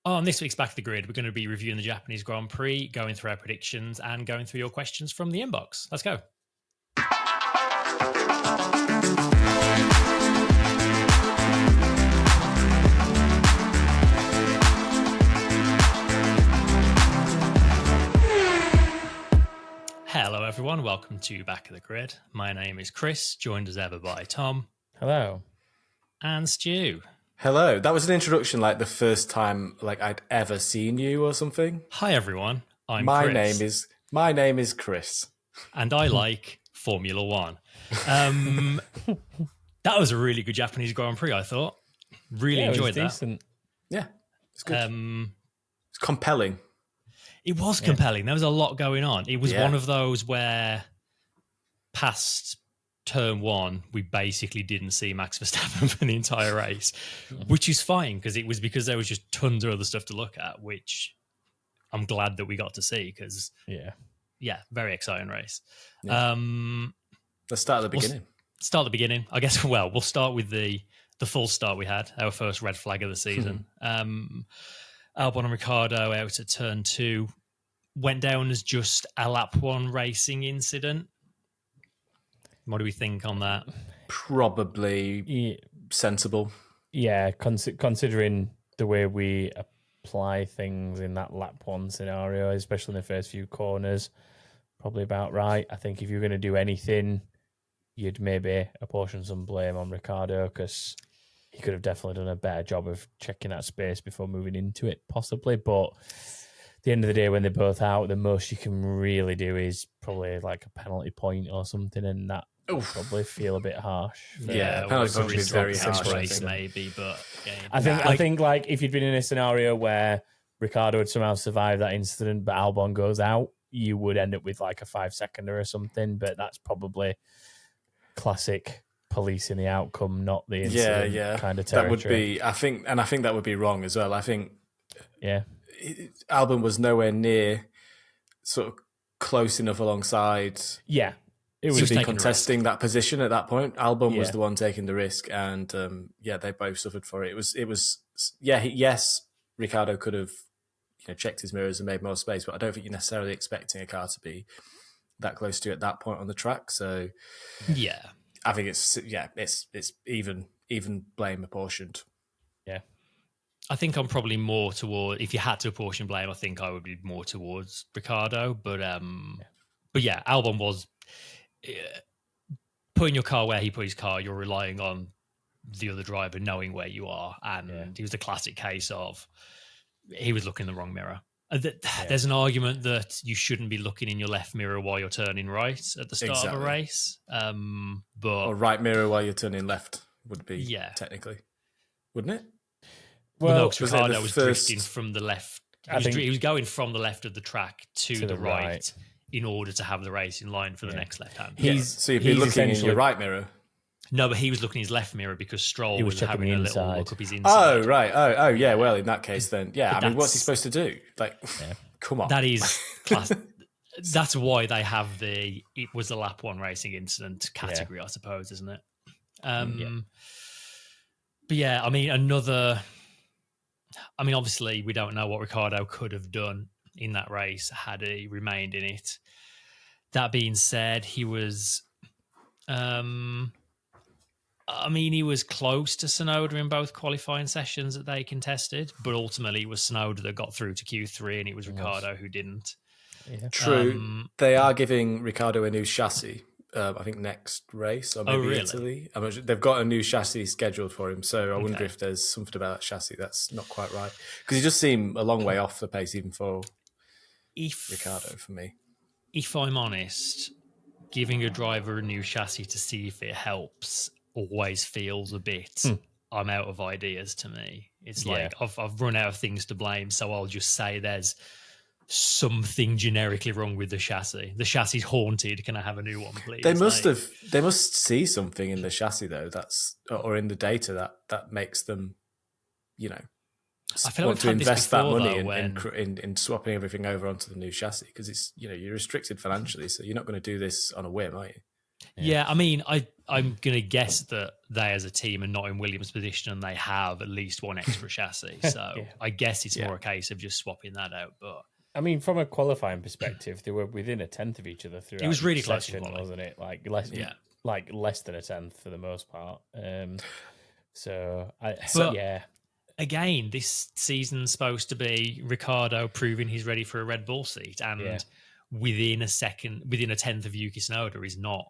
On this week's Back of the Grid, we're going to be reviewing the Japanese Grand Prix, going through our predictions, and going through your questions from the inbox. Let's go. Hello, everyone. Welcome to Back of the Grid. My name is Chris, joined as ever by Tom. Hello. And Stu. Hello. That was an introduction like the first time I'd ever seen you or something. Hi, everyone. I'm My Chris. name is Chris. And I like Formula One. That was a really good Japanese Grand Prix, I thought. Really enjoyed that. Decent. Yeah, it's good. It's compelling. It was compelling. There was a lot going on. It was one of those where past turn one, we basically didn't see Max Verstappen for the entire race, which is fine because there was just tons of other stuff to look at, which I'm glad that we got to see because, very exciting race. Yeah. Let's start at the beginning. Start at the beginning. I guess, we'll start with the full start we had, our first red flag of the season. Albon and Ricciardo out at turn 2 went down as just a lap 1 racing incident. What do we think on that? Probably sensible. Yeah, considering the way we apply things in that lap 1 scenario, especially in the first few corners, probably about right. I think if you're going to do anything, you'd maybe apportion some blame on Ricciardo because he could have definitely done a better job of checking that space before moving into it, possibly. But at the end of the day, when they're both out, the most you can really do is probably like a penalty point or something, and that would probably feel a bit harsh. Penalty point is very harsh, race, maybe. But I think if you'd been in a scenario where Ricciardo had somehow survived that incident, but Albon goes out, you would end up with like a 5-seconder or something. But that's probably classic policing the outcome, not the incident kind of territory. That would be, I think that would be wrong as well. I think, Albon was nowhere near sort of close enough alongside. Yeah, it was be contesting that position at that point. Albon was the one taking the risk, and they both suffered for it. Yes, Ricciardo could have checked his mirrors and made more space, but I don't think you're necessarily expecting a car to be that close to you at that point on the track. So I think it's even blame apportioned. Yeah. I think I'm probably more toward, if you had to apportion blame, I think I would be more towards Ricciardo. But Albon was putting your car where he put his car. You're relying on the other driver knowing where you are. And he was the classic case of he was looking in the wrong mirror. There's an argument that you shouldn't be looking in your left mirror while you're turning right at the start of a race. Or right mirror while you're turning left would be technically, wouldn't it? Well, Ricciardo was drifting from the left. He was going from the left of the track to the right in order to have the race in line for the next left hand. So you'd be looking in your right mirror. No, but he was looking in his left mirror because Stroll was having a little look up his inside. Oh, right. Oh, yeah. Well, in that case, then, what's he supposed to do? Come on. That is class. That's why they have it was a lap 1 racing incident category, I suppose, isn't it? But obviously, we don't know what Ricciardo could have done in that race had he remained in it. That being said, he was. He was close to Tsunoda in both qualifying sessions that they contested, but ultimately it was Tsunoda that got through to Q3 and it was Ricciardo who didn't. Yeah. True. They are giving Ricciardo a new chassis, I think next race, or maybe Italy. They've got a new chassis scheduled for him, so I wonder if there's something about that chassis that's not quite right. Because he just seemed a long way off the pace even for Ricciardo, for me. If I'm honest, giving a driver a new chassis to see if it helps always feels a bit I'm out of ideas to me. It's like I've run out of things to blame, so I'll just say there's something generically wrong with the chassis. The chassis is haunted. Can I have a new one, please? They must see something in the chassis though, or in the data that makes them, I feel want to invest that money though, in swapping everything over onto the new chassis because it's you're restricted financially, so you're not going to do this on a whim, are you? Yeah, I mean, I'm going to guess that they as a team are not in Williams' position and they have at least one extra chassis. So I guess it's more a case of just swapping that out. But I mean, from a qualifying perspective, they were within a tenth of each other throughout. It was really close, wasn't it? Like less than a tenth for the most part. Again, this season's supposed to be Ricciardo proving he's ready for a Red Bull seat, and within a tenth of Yuki Tsunoda is not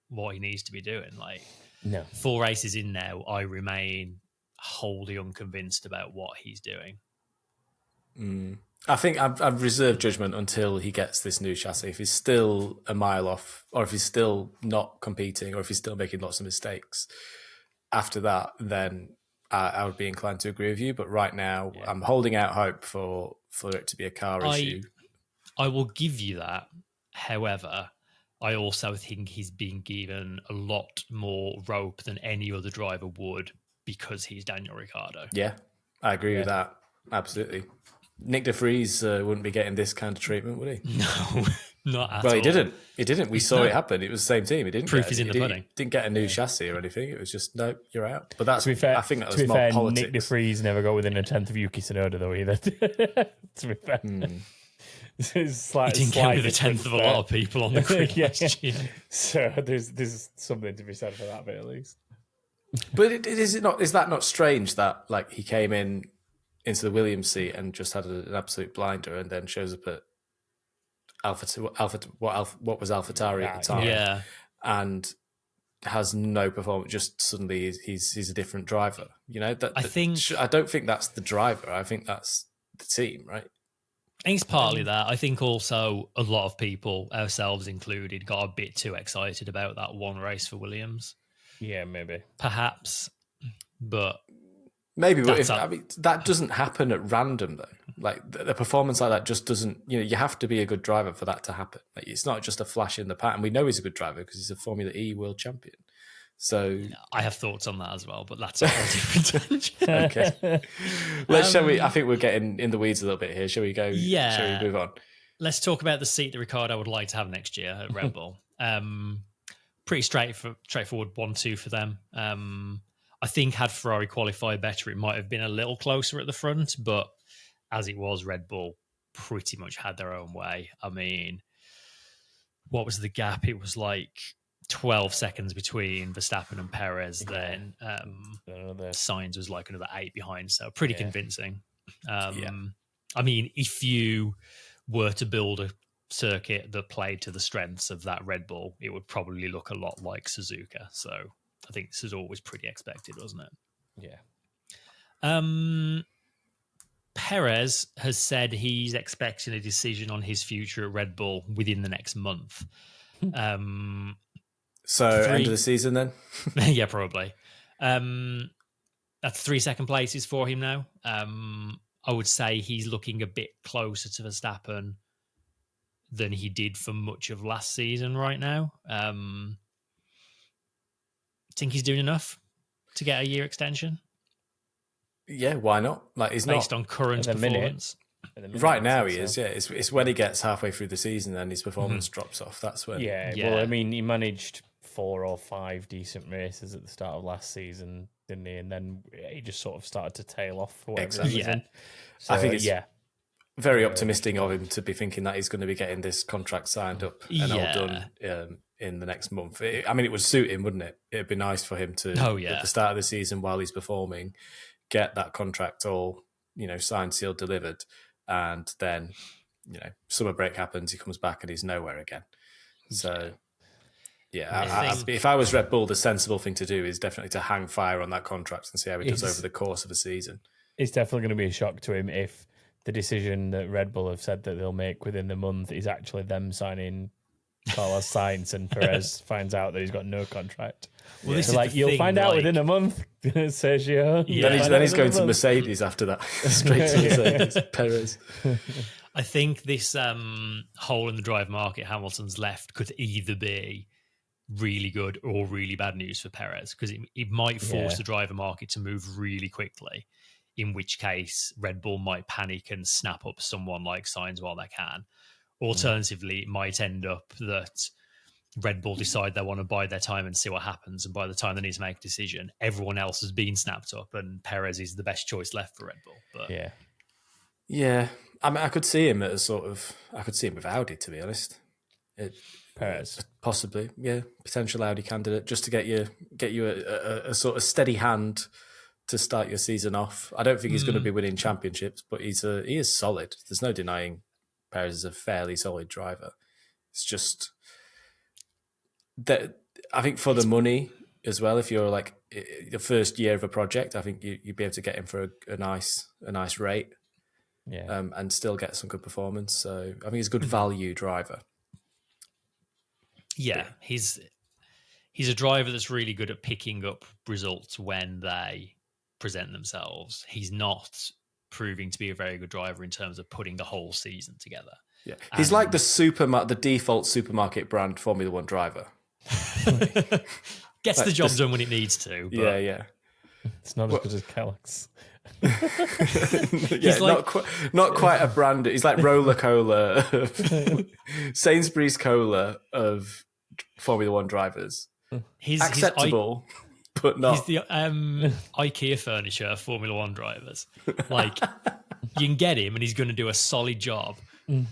what he needs to be doing. Like, no, 4 races in now, I remain wholly unconvinced about what he's doing. I think I've reserved judgment until he gets this new chassis. If he's still a mile off, or if he's still not competing, or if he's still making lots of mistakes, after that, then I would be inclined to agree with you. But right now, I'm holding out hope for it to be a car issue. I will give you that. However, I also think he's been given a lot more rope than any other driver would because he's Daniel Ricciardo. Yeah, I agree with that. Absolutely. Nick de Vries wouldn't be getting this kind of treatment, would he? No, not at all. Well, he didn't. He didn't. We saw it happen. It was the same team. He didn't. Proof is in the pudding. Didn't get a new chassis or anything. It was just, no, you're out. But that's, to be fair, I think that was more politics. Nick de Vries never got within a tenth of Yuki Tsunoda, though, either. To be fair. He didn't get with a tenth of a lot of people on the grid last year. So there's something to be said for that bit, at least. But is that not strange that like he came into the Williams seat and just had an absolute blinder, and then shows up at what was AlphaTauri at the time, and has no performance. Just suddenly he's a different driver. You know, I don't think that's the driver. I think that's the team, right? I think it's partly that. I think also a lot of people, ourselves included, got a bit too excited about that one race for Williams. Yeah, maybe. Perhaps. But maybe, but that doesn't happen at random, though. Like, the performance like that just doesn't, you have to be a good driver for that to happen. Like, it's not just a flash in the pan. We know he's a good driver because he's a Formula E world champion. So I have thoughts on that as well, but that's a whole different tangent. Okay. Shall we? I think we're getting in the weeds a little bit here. Shall we go? Yeah. Shall we move on? Let's talk about the seat that Ricciardo would like to have next year at Red Bull. Pretty straightforward 1-2 for them. I think had Ferrari qualified better, it might have been a little closer at the front, but as it was, Red Bull pretty much had their own way. I mean, what was the gap? It was like 12 seconds between Verstappen and Perez. Then Sainz was like another 8 behind, so pretty convincing. I mean, if you were to build a circuit that played to the strengths of that Red Bull, it would probably look a lot like Suzuka. So I think this is always pretty expected, wasn't it? Yeah. Perez has said he's expecting a decision on his future at Red Bull within the next month. So end of the season then? Yeah, probably. That's 3 second places for him now. I would say he's looking a bit closer to Verstappen than he did for much of last season right now. Think he's doing enough to get a year extension? Yeah, why not? Like, he's based on current performance. Right now he is, yeah. It's when he gets halfway through the season and his performance drops off. That's when. Yeah, well, I mean, he managed 4 or 5 decent races at the start of last season, didn't he? And then he just sort of started to tail off for whatever reason. So, I think it's very optimistic of him to be thinking that he's going to be getting this contract signed up and all done in the next month. I mean, it would suit him, wouldn't it? It'd be nice for him to, at the start of the season, while he's performing, get that contract all, signed, sealed, delivered. And then, summer break happens, he comes back and he's nowhere again. So, if I was Red Bull, the sensible thing to do is definitely to hang fire on that contract and see how he does over the course of a season. It's definitely going to be a shock to him if the decision that Red Bull have said that they'll make within the month is actually them signing Carlos Sainz and Perez finds out that he's got no contract. Well, this is you'll find out within a month, Sergio. Yeah. Then he's going to Mercedes after that. Straight to Mercedes, Perez. I think this hole in the drive market Hamilton's left could either be really good or really bad news for Perez, because it might force the driver market to move really quickly, in which case Red Bull might panic and snap up someone like Sainz while they can. Alternatively, it might end up that Red Bull decide they want to bide their time and see what happens. And by the time they need to make a decision, everyone else has been snapped up, and Perez is the best choice left for Red Bull. But yeah. I mean, I could see him with Audi, to be honest. Perez, possibly, yeah, potential Audi candidate, just to get you a sort of steady hand to start your season off. I don't think he's going to be winning championships, but he is solid. There's no denying Perez is a fairly solid driver. It's just that I think for the money as well, if you're like the first year of a project, I think you'd be able to get him for a nice rate, and still get some good performance. So I think he's a good value driver. Yeah, he's a driver that's really good at picking up results when they present themselves. He's not proving to be a very good driver in terms of putting the whole season together. Yeah, he's like the default supermarket brand Formula One driver. Gets the job done when it needs to. But yeah. It's not as good as Kellogg's. He's like, not quite a brand. He's like Roller Cola, Sainsbury's Cola of Formula One drivers. He's acceptable, but not. He's the IKEA furniture of Formula One drivers. Like, you can get him, and he's going to do a solid job.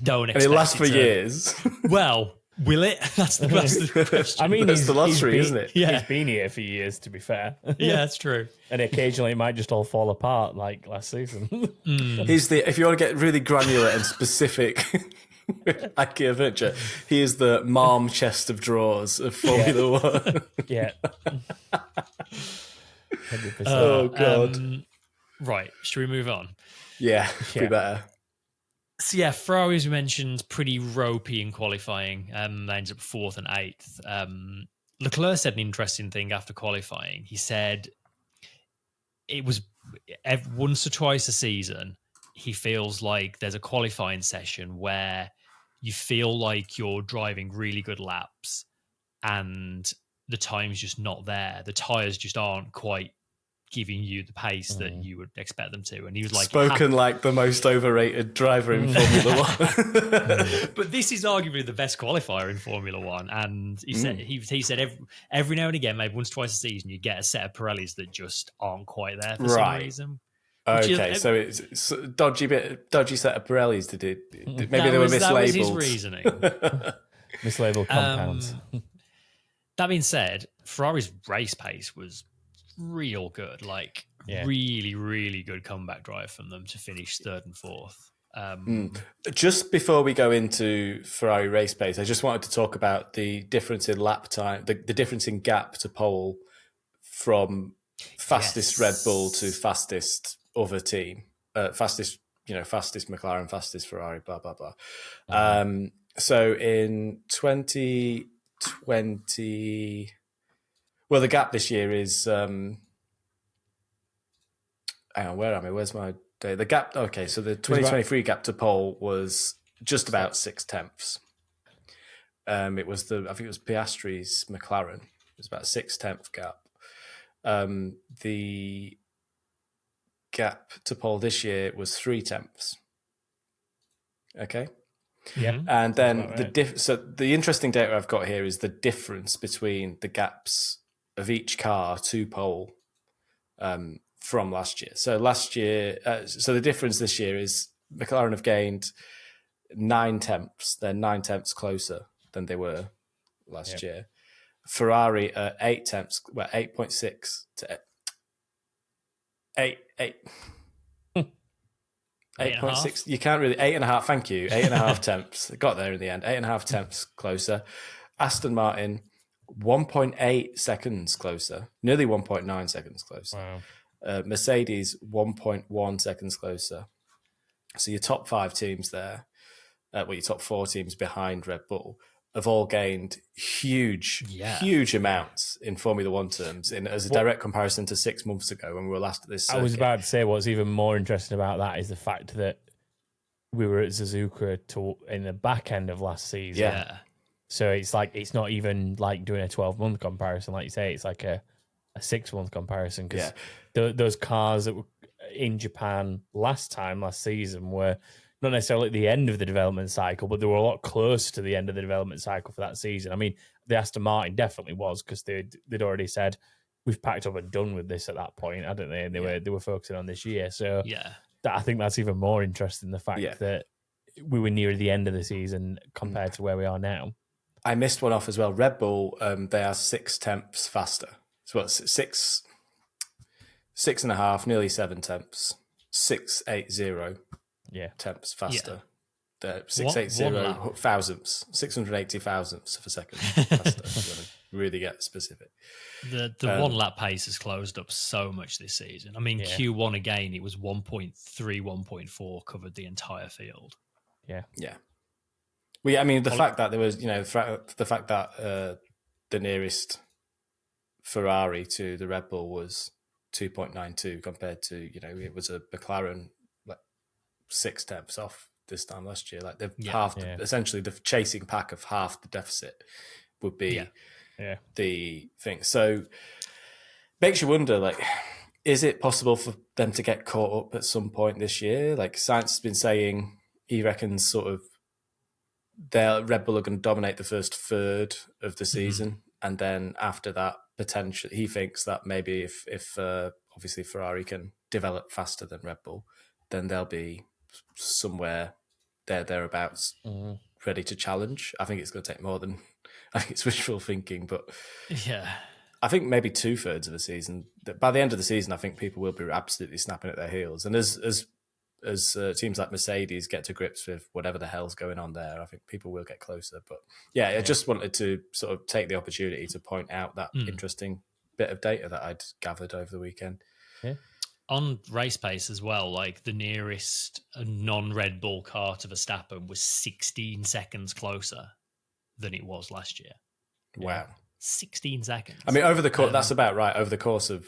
Don't expect and it lasts for years. Well, will it? That's the question. I mean, that's the lottery, isn't it? Yeah. He's been here for years, to be fair. Yeah, that's true. And occasionally it might just all fall apart, like last season. If you want to get really granular and specific IKEA furniture, he is the mom chest of drawers of Formula One. Yeah. 100%. Oh, God. Right, should we move on? Yeah, be better. So yeah, Ferrari, as we mentioned, pretty ropey in qualifying. They ended up 4th and 8th. Leclerc said an interesting thing after qualifying. He said it was once or twice a season, he feels like there's a qualifying session where you feel like you're driving really good laps and the time's just not there. The tyres just aren't quite giving you the pace that you would expect them to. And he was like, spoken like the most overrated driver in Formula One. But this is arguably the best qualifier in Formula One. And he said he said every now and again, maybe once, twice a season, you get a set of Pirellis that just aren't quite there for some reason. Okay, so it's a dodgy set of Pirellis to do. Maybe they were mislabeled. That was his reasoning. Mislabeled compounds. That being said, Ferrari's race pace was real good, really, really good comeback drive from them to finish 3rd and 4th. Just before we go into Ferrari race pace, I just wanted to talk about the difference in lap time, the difference in gap to pole from fastest Red Bull to fastest other team, fastest McLaren, fastest Ferrari, blah, blah, blah. So in 2020... Well, the gap this year is... hang on, where am I? Where's my day? The gap... Okay, so the 2023 gap to pole was just about 6 tenths. It was I think it was Piastri's McLaren. It was about a 6 tenth gap. The gap to pole this year was 3 tenths. Okay? Yeah. And then so the interesting data I've got here is the difference between the gaps of each car to pole from last year. So last year, so the difference this year is McLaren have gained 9 tenths. They're 9 tenths closer than they were last year. Ferrari are 8 tenths, 8.6 to 8. 8.6. You can't really 8.5. Thank you. 8.5 tenths. Got there in the end. 8.5 tenths closer. Aston Martin 1.8 seconds closer. Nearly 1.9 seconds closer. Wow. Mercedes 1.1 seconds closer. So your top 5 teams there, your top 4 teams behind Red Bull, have all gained huge amounts in Formula One terms as a direct comparison to 6 months ago when we were last at this circuit. I was about to say what's even more interesting about that is the fact that we were at Suzuka in the back end of last season. Yeah. So it's like it's not even like doing a 12-month comparison, like you say. It's like a 6-month comparison because those cars that were in Japan last season were not necessarily at the end of the development cycle, but they were a lot closer to the end of the development cycle for that season. I mean, the Aston Martin definitely was, because they'd already said, we've packed up and done with this at that point, hadn't they? And they were focusing on this year. So I think that's even more interesting, the fact that we were near the end of the season compared to where we are now. I missed one off as well. Red Bull, they are 6 tenths faster. So what, 6.5, nearly 7 tenths. 680 tenths faster. They're 680 thousandths, 680 thousandths of a second faster. If you want to really get specific. The one lap pace has closed up so much this season. I mean, Q1 again, it was 1.3, 1.4 covered the entire field. Yeah. I mean, the fact that there was, the fact that the nearest Ferrari to the Red Bull was 2.92 compared to, it was a McLaren like 6 tenths off this time last year. Like they've essentially the chasing pack of half the deficit would be the thing. So makes you wonder, like, is it possible for them to get caught up at some point this year? Like Sainz has been saying he reckons sort of Red Bull are going to dominate the first third of the season. And then after that, potentially, he thinks that maybe if obviously Ferrari can develop faster than Red Bull, then they'll be somewhere thereabouts ready to challenge. I think it's going to take more than, I think it's wishful thinking, but I think maybe 2/3 of the season. By the end of the season, I think people will be absolutely snapping at their heels. And as teams like Mercedes get to grips with whatever the hell's going on there, I think people will get closer. But I just wanted to sort of take the opportunity to point out that interesting bit of data that I'd gathered over the weekend. On race pace as well, like the nearest non-Red Bull car to Verstappen was 16 seconds closer than it was last year. Wow. 16 seconds. I mean, over the course, that's about right. Over the course of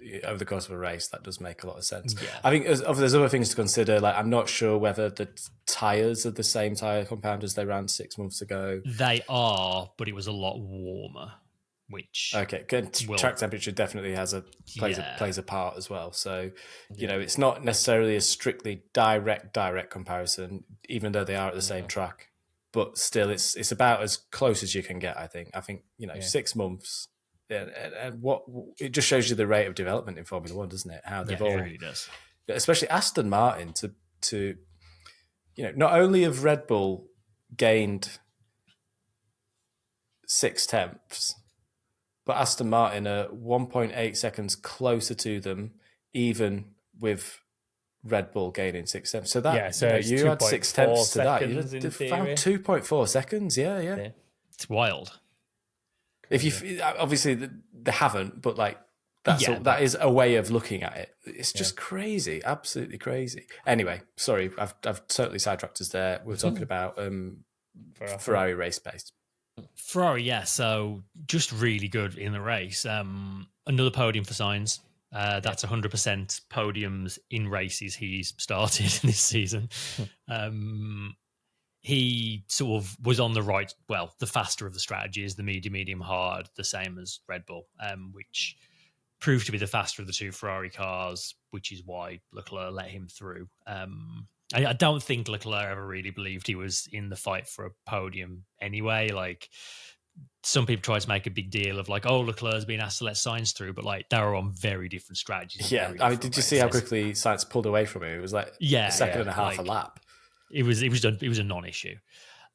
a race, that does make a lot of sense. I think there's other things to consider. Like, I'm not sure whether the tyres are the same tyre compound as they ran 6 months ago. They are, but it was a lot warmer, which track temperature definitely plays a part as well. So, it's not necessarily a strictly direct comparison, even though they are at the same track. But still, it's about as close as you can get. I think 6 months. And what it just shows you the rate of development in Formula One, doesn't it? How they've all, it really does. Especially Aston Martin to not only have Red Bull gained 6 tenths, but Aston Martin are 1.8 seconds closer to them, even with Red Bull gaining 6 tenths. So that you had 6 tenths to that. You found 2.4 seconds. Yeah. It's wild. If you obviously they haven't, but like that is a way of looking at it. It's just crazy, absolutely crazy. Anyway, sorry, I've totally sidetracked us there. We're talking about Ferrari race pace. Ferrari, so just really good in the race. Another podium for Sainz. That's 100% podiums in races he's started this season. He sort of was on the right, the faster of the strategies, the medium, hard, the same as Red Bull, which proved to be the faster of the two Ferrari cars, which is why Leclerc let him through. I don't think Leclerc ever really believed he was in the fight for a podium anyway. Like, some people try to make a big deal of like, Leclerc's been asked to let Sainz through, but like they were on very different strategies. Yeah, I mean, did you see how quickly Sainz pulled away from him? It was like a second and a half a lap. It was a non-issue.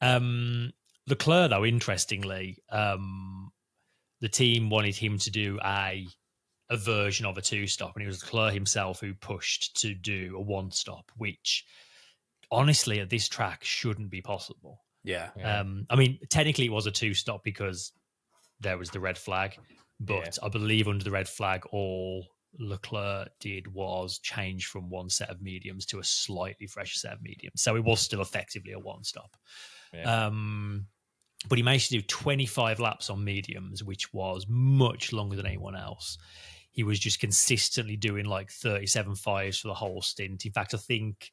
Leclerc, though, interestingly, the team wanted him to do a version of a 2-stop, and it was Leclerc himself who pushed to do a 1-stop, which honestly at this track shouldn't be possible. Yeah. I mean, technically it was a 2-stop because there was the red flag, but I believe under the red flag, all Leclerc did was change from one set of mediums to a slightly fresher set of mediums. So it was still effectively a 1-stop. Yeah. But he managed to do 25 laps on mediums, which was much longer than anyone else. He was just consistently doing like 37.5s for the whole stint. In fact, I think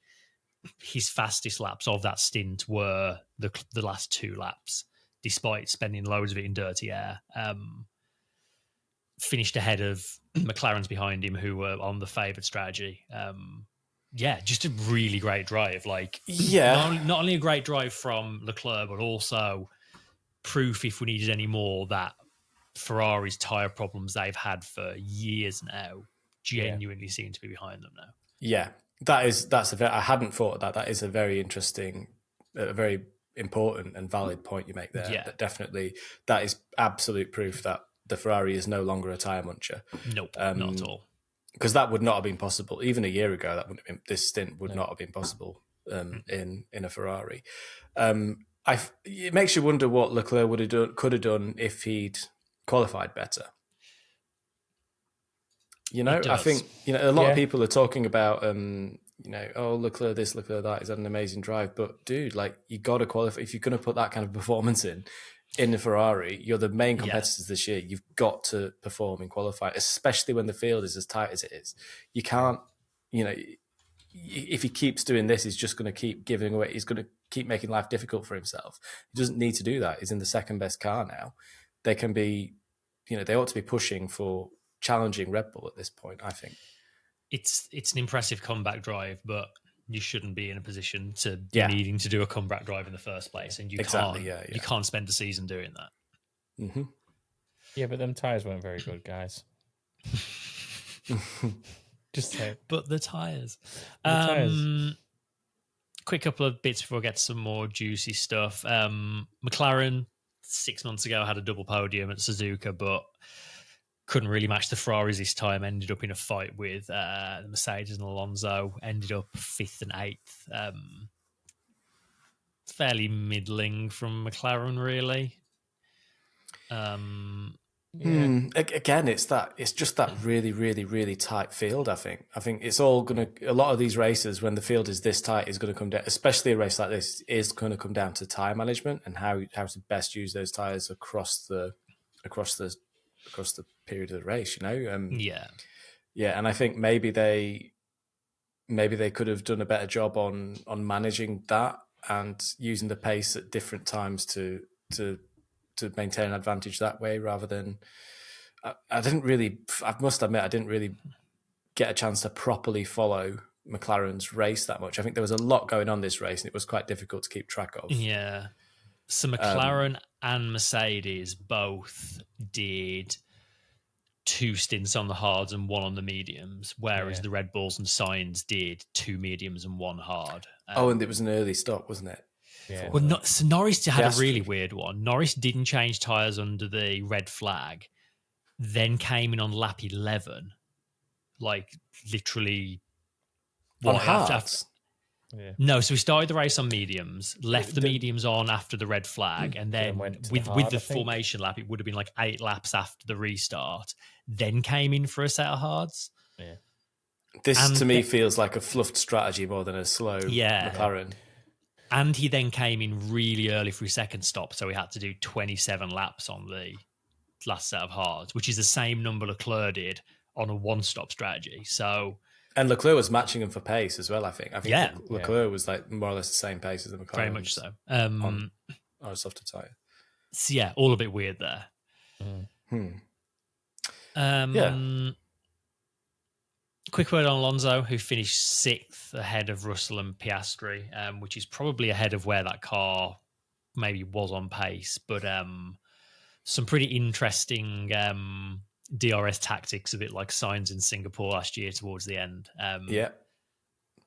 his fastest laps of that stint were the last 2 laps, despite spending loads of it in dirty air. Finished ahead of McLaren's behind him, who were on the favoured strategy. just a really great drive. Like, not only a great drive from Leclerc, but also proof, if we needed any more, that Ferrari's tyre problems they've had for years now genuinely seem to be behind them now. Yeah, I hadn't thought of that. That is a very interesting, a very important and valid point you make there. Yeah. Definitely, that is absolute proof that the Ferrari is no longer a tyre muncher. Nope, not at all. Because that would not have been possible even a year ago. That wouldn't have been, this stint would not have been possible in a Ferrari. It makes you wonder what Leclerc could have done if he'd qualified better. I think a lot of people are talking about Leclerc this, Leclerc that. He's had an amazing drive, but dude, like, you got to qualify if you're going to put that kind of performance in the Ferrari. You're the main competitors this year. You've got to perform in qualifying, especially when the field is as tight as it is. You can't, if he keeps doing this, he's just going to keep giving away. He's going to keep making life difficult for himself. He doesn't need to do that. He's in the second best car now. They can be, they ought to be pushing for challenging Red Bull at this point, I think. It's an impressive comeback drive, but you shouldn't be in a position to be needing to do a comeback drive in the first place, and you can't spend a season doing that. Mm-hmm. Yeah, but them tyres weren't very good, guys. Just saying. But the tyres. The Quick couple of bits before we get to some more juicy stuff. McLaren 6 months ago had a double podium at Suzuka, but couldn't really match the Ferraris this time. Ended up in a fight with the Mercedes and Alonso. Ended up 5th and 8th. Fairly middling from McLaren, really. Again, it's just that really, really, really tight field. I think it's all a lot of these races, when the field is this tight, is going to come down, especially a race like this, is going to come down to tyre management and how to best use those tyres across the period of the race. And I think maybe they could have done a better job on managing that and using the pace at different times to maintain an advantage that way, rather than I must admit I didn't really get a chance to properly follow McLaren's race that much. I think there was a lot going on this race and it was quite difficult to keep track of. Yeah. So McLaren and Mercedes both did 2 stints on the hards and 1 on the mediums, whereas the Red Bulls and Sainz did 2 mediums and 1 hard. And it was an early stop, wasn't it? Yeah. Well, so Norris had a really weird one. Norris didn't change tyres under the red flag, then came in on lap 11, like literally on hards. Yeah. No, so we started the race on mediums, left the mediums on after the red flag, and then with the formation lap, it would have been like 8 laps after the restart, then came in for a set of hards. Yeah. This to me feels like a fluffed strategy more than a slow McLaren. And he then came in really early for his second stop, so he had to do 27 laps on the last set of hards, which is the same number Leclerc did on a one-stop strategy. And Leclerc was matching him for pace as well, I think. Leclerc was like more or less the same pace as the McLaren. Very much so. On a softer tyre. So yeah, all a bit weird there. Quick word on Alonso, who finished 6th ahead of Russell and Piastri, which is probably ahead of where that car maybe was on pace. But some pretty interesting DRS tactics, a bit like Sainz in Singapore last year towards the end.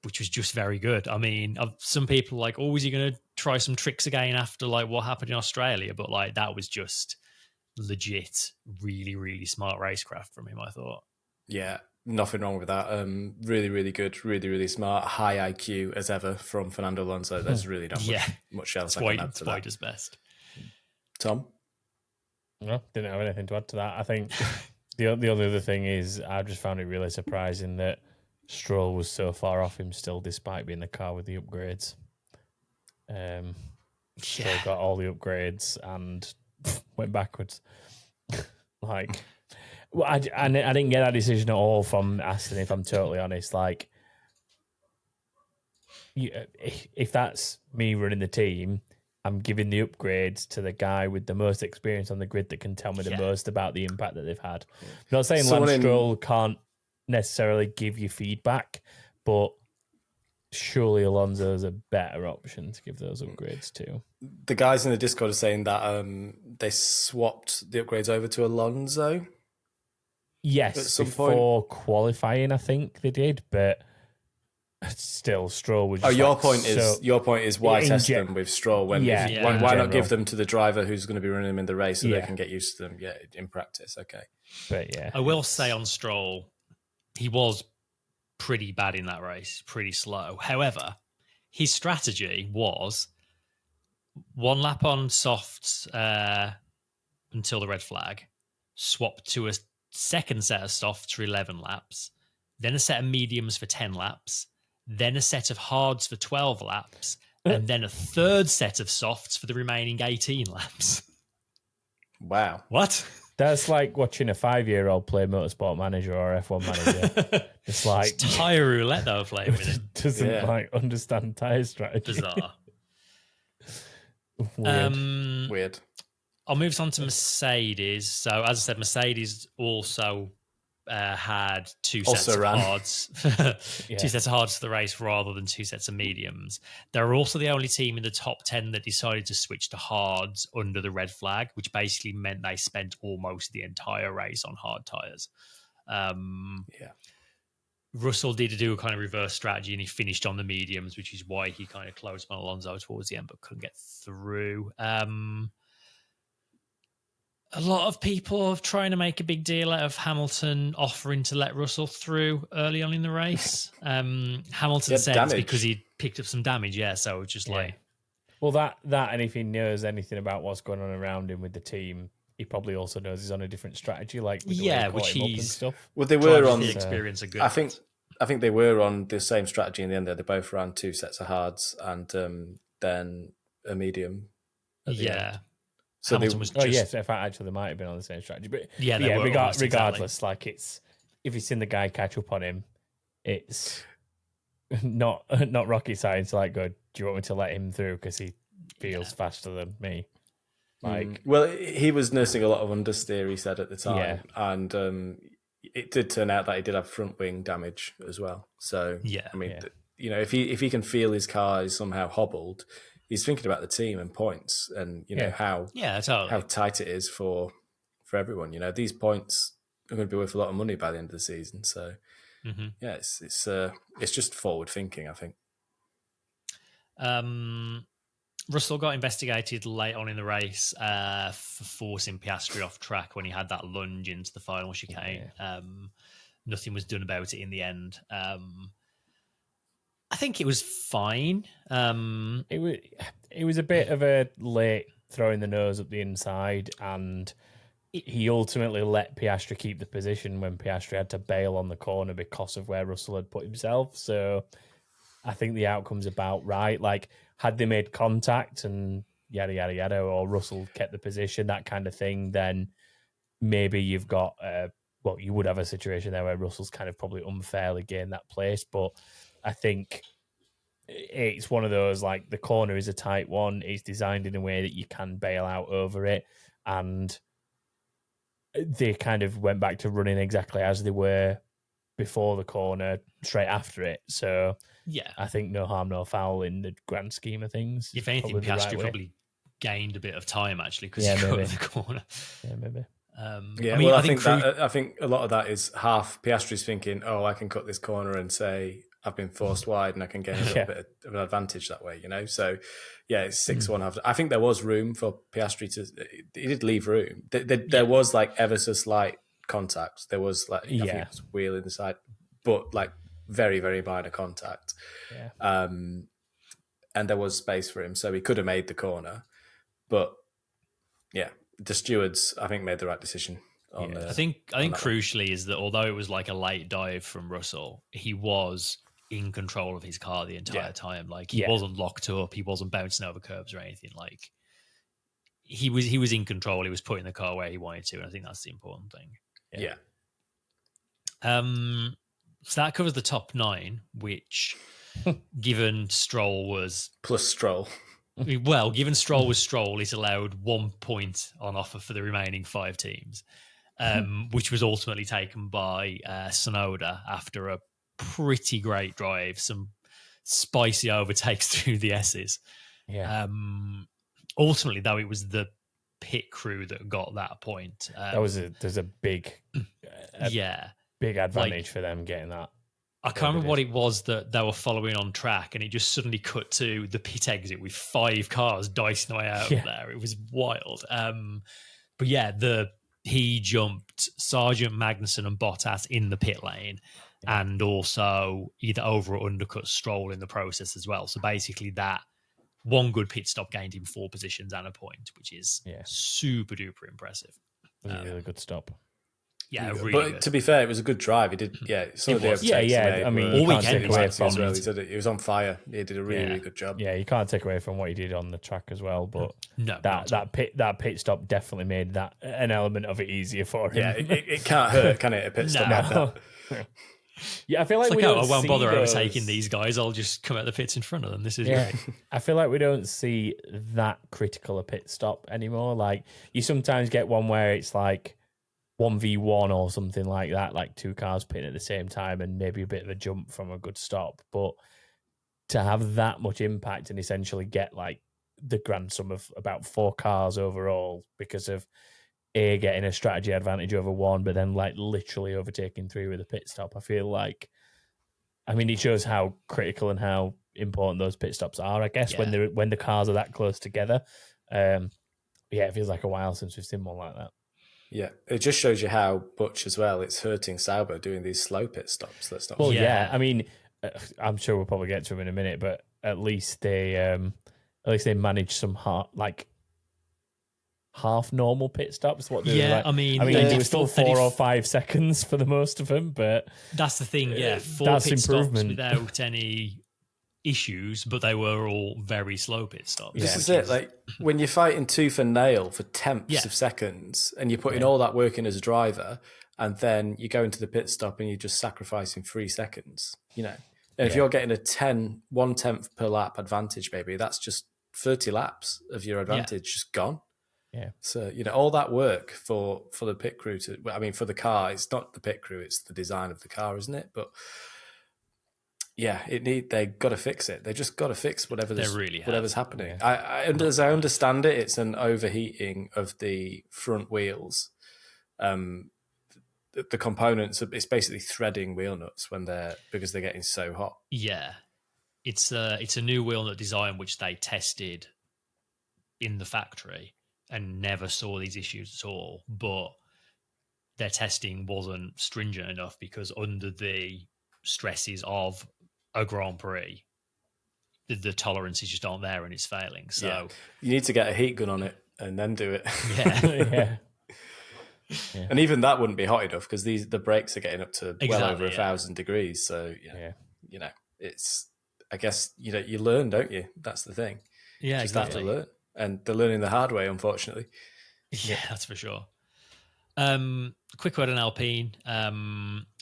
Which was just very good. I mean, some people like, is he going to try some tricks again after like what happened in Australia? But like that was just legit, really, really smart racecraft from him, I thought. Yeah, nothing wrong with that. Really, really good, really, really smart, high IQ as ever from Fernando Alonso. There's really not much else I can add to that. His best. Tom? No, didn't have anything to add to that. I think the other thing is I just found it really surprising that Stroll was so far off him still, despite being the car with the upgrades. Stroll got all the upgrades and went backwards. I didn't get that decision at all from Aston, if I'm totally honest. Like, if that's me running the team, I'm giving the upgrades to the guy with the most experience on the grid that can tell me the most about the impact that they've had. I'm not saying Lance Stroll can't necessarily give you feedback, but surely Alonso's a better option to give those upgrades to. The guys in the Discord are saying that they swapped the upgrades over to Alonso. Yes, before qualifying, I think they did, but still, Stroll was. Your point is why test them with Stroll when why not give them to the driver who's going to be running them in the race so they can get used to them? Yeah, in practice, okay. But I will say on Stroll, he was pretty bad in that race, pretty slow. However, his strategy was one lap on softs until the red flag, swap to a second set of softs for 11 laps, then a set of mediums for 10 laps, then a set of hards for 12 laps, and then a third set of softs for the remaining 18 laps. Wow. What? That's like watching a 5-year-old play Motorsport Manager or F1 Manager. It's like it's tyre roulette though, playing with it. Doesn't understand tyre strategy. Bizarre. Weird. I'll move on to Mercedes. So, as I said, Mercedes also had two sets of hards. 2 sets of hards for the race rather than 2 sets of mediums. They were also the only team in the top 10 that decided to switch to hards under the red flag, which basically meant they spent almost the entire race on hard tyres. Russell did do a kind of reverse strategy and he finished on the mediums, which is why he kind of closed on Alonso towards the end but couldn't get through. A lot of people are trying to make a big deal out of Hamilton offering to let Russell through early on in the race. Hamilton said it's because he picked up some damage. Yeah, so it's just like... Well, that and if he knows anything about what's going on around him with the team, he probably also knows he's on a different strategy, like with the way he which him up and he's... stuff. Well, they were on... the experience are good. I think they were on the same strategy in the end there. They both ran 2 sets of hards and then a medium. Yeah. So in fact, actually, they might have been on the same strategy, but regardless, exactly. like it's if he's seen the guy catch up on him, it's not rocket science. Like, do you want me to let him through because he feels faster than me? Like, well, he was nursing a lot of understeer. He said at the time, and it did turn out that he did have front wing damage as well. So I mean, if he can feel his car is somehow hobbled. He's thinking about the team and points and, how tight it is for everyone. These points are going to be worth a lot of money by the end of the season. So, it's just forward thinking, I think. Russell got investigated late on in the race for forcing Piastri off track when he had that lunge into the final chicane. Nothing was done about it in the end. I think it was fine. It was a bit of a late throwing the nose up the inside, and he ultimately let Piastri keep the position when Piastri had to bail on the corner because of where Russell had put himself. So I think the outcome's about right. Like, had they made contact and yada, yada, yada, or Russell kept the position, that kind of thing, then maybe you've got, you would have a situation there where Russell's kind of probably unfairly gained that place. But I think it's one of those, like, the corner is a tight one. It's designed in a way that you can bail out over it. And they kind of went back to running exactly as they were before the corner, straight after it. So I think no harm, no foul in the grand scheme of things. If anything, Piastri probably gained a bit of time, actually, because he got in the corner. Yeah, maybe. I think a lot of that is half Piastri's thinking, I can cut this corner and say I've been forced wide and I can gain a little bit of an advantage that way, So, it's 6-1. I think there was room for Piastri to... He did leave room. There was, like, ever so slight contact. There was, like, I think it was wheel in the side, but, like, very, very minor contact. Yeah. And there was space for him, so he could have made the corner. But, the stewards, I think, made the right decision. I think crucially is that although it was like a late dive from Russell, he was in control of his car the entire time. Like, he wasn't locked up, he wasn't bouncing over curbs or anything. Like, he was in control. He was putting the car where he wanted to, and I think that's the important thing. Yeah. So that covers the top 9, which, given Stroll was plus Stroll. Well, given Stroll was Stroll, he's allowed 1 point on offer for the remaining 5 teams, which was ultimately taken by Tsunoda after a pretty great drive. Some spicy overtakes through the S's. Yeah. Ultimately, though, it was the pit crew that got that point. There's a big big advantage for them getting that. I can't remember what it was that they were following on track, and it just suddenly cut to the pit exit with 5 cars dicing away out there. It was wild. But yeah, he jumped Sargent, Magnussen, and Bottas in the pit lane, and also either over or undercut Stroll in the process as well. So basically, that one good pit stop gained him 4 positions and a point, which is super duper impressive. It was a really good stop. Yeah, really but good. To be fair, it was a good drive. He did, some of the overtakes he made. I mean, all weekend as well. He was on fire. He did a really good job. Yeah, you can't take away from what he did on the track as well. But no, that pit stop definitely made that an element of it easier for him. Yeah, it can't hurt, can it? A pit stop like that. Yeah, I feel like it's we like, don't I won't bother those... overtaking these guys. I'll just come out the pits in front of them. This is great. I feel like we don't see that critical a pit stop anymore. Like you sometimes get one where it's like 1v1 or something like that, like 2 cars pitting at the same time and maybe a bit of a jump from a good stop. But to have that much impact and essentially get like the grand sum of about 4 cars overall because of getting a strategy advantage over 1, but then like literally overtaking 3 with a pit stop. I feel like, I mean, it shows how critical and how important those pit stops are, I guess, when the cars are that close together. It feels like a while since we've seen one like that. Yeah, it just shows you how much as well it's hurting Sauber doing these slow pit stops. That's not. Well, I mean, I'm sure we'll probably get to them in a minute, but at least they managed some half normal pit stops. What? I mean, it was still 4 or 5 seconds for the most of them, but that's the thing. 4 that's pit improvement stops without any issues, but they were all very slow pit stops. This is it. Like when you're fighting tooth and nail for tenths of seconds, and you're putting all that work in as a driver, and then you go into the pit stop and you're just sacrificing 3 seconds. And if you're getting a 1/10 per lap advantage, maybe that's just 30 laps of your advantage just gone. Yeah. So all that work for the pit crew for the car, it's not the pit crew, it's the design of the car, isn't it? But they got to fix it. They just got to fix whatever's happening. Yeah. As I understand it, it's an overheating of the front wheels. The components, it's basically threading wheel nuts because they're getting so hot. Yeah, it's a new wheel nut design which they tested in the factory and never saw these issues at all. But their testing wasn't stringent enough because under the stresses of a Grand Prix, the tolerances just aren't there and it's failing. So you need to get a heat gun on it and then do it. Yeah. Yeah. And even that wouldn't be hot enough because the brakes are getting up to well over 1,000 degrees. So it's, I guess, you learn, don't you? That's the thing. Yeah, just have to learn, and they're learning the hard way, unfortunately. Yeah, that's for sure. Quick word on Alpine. I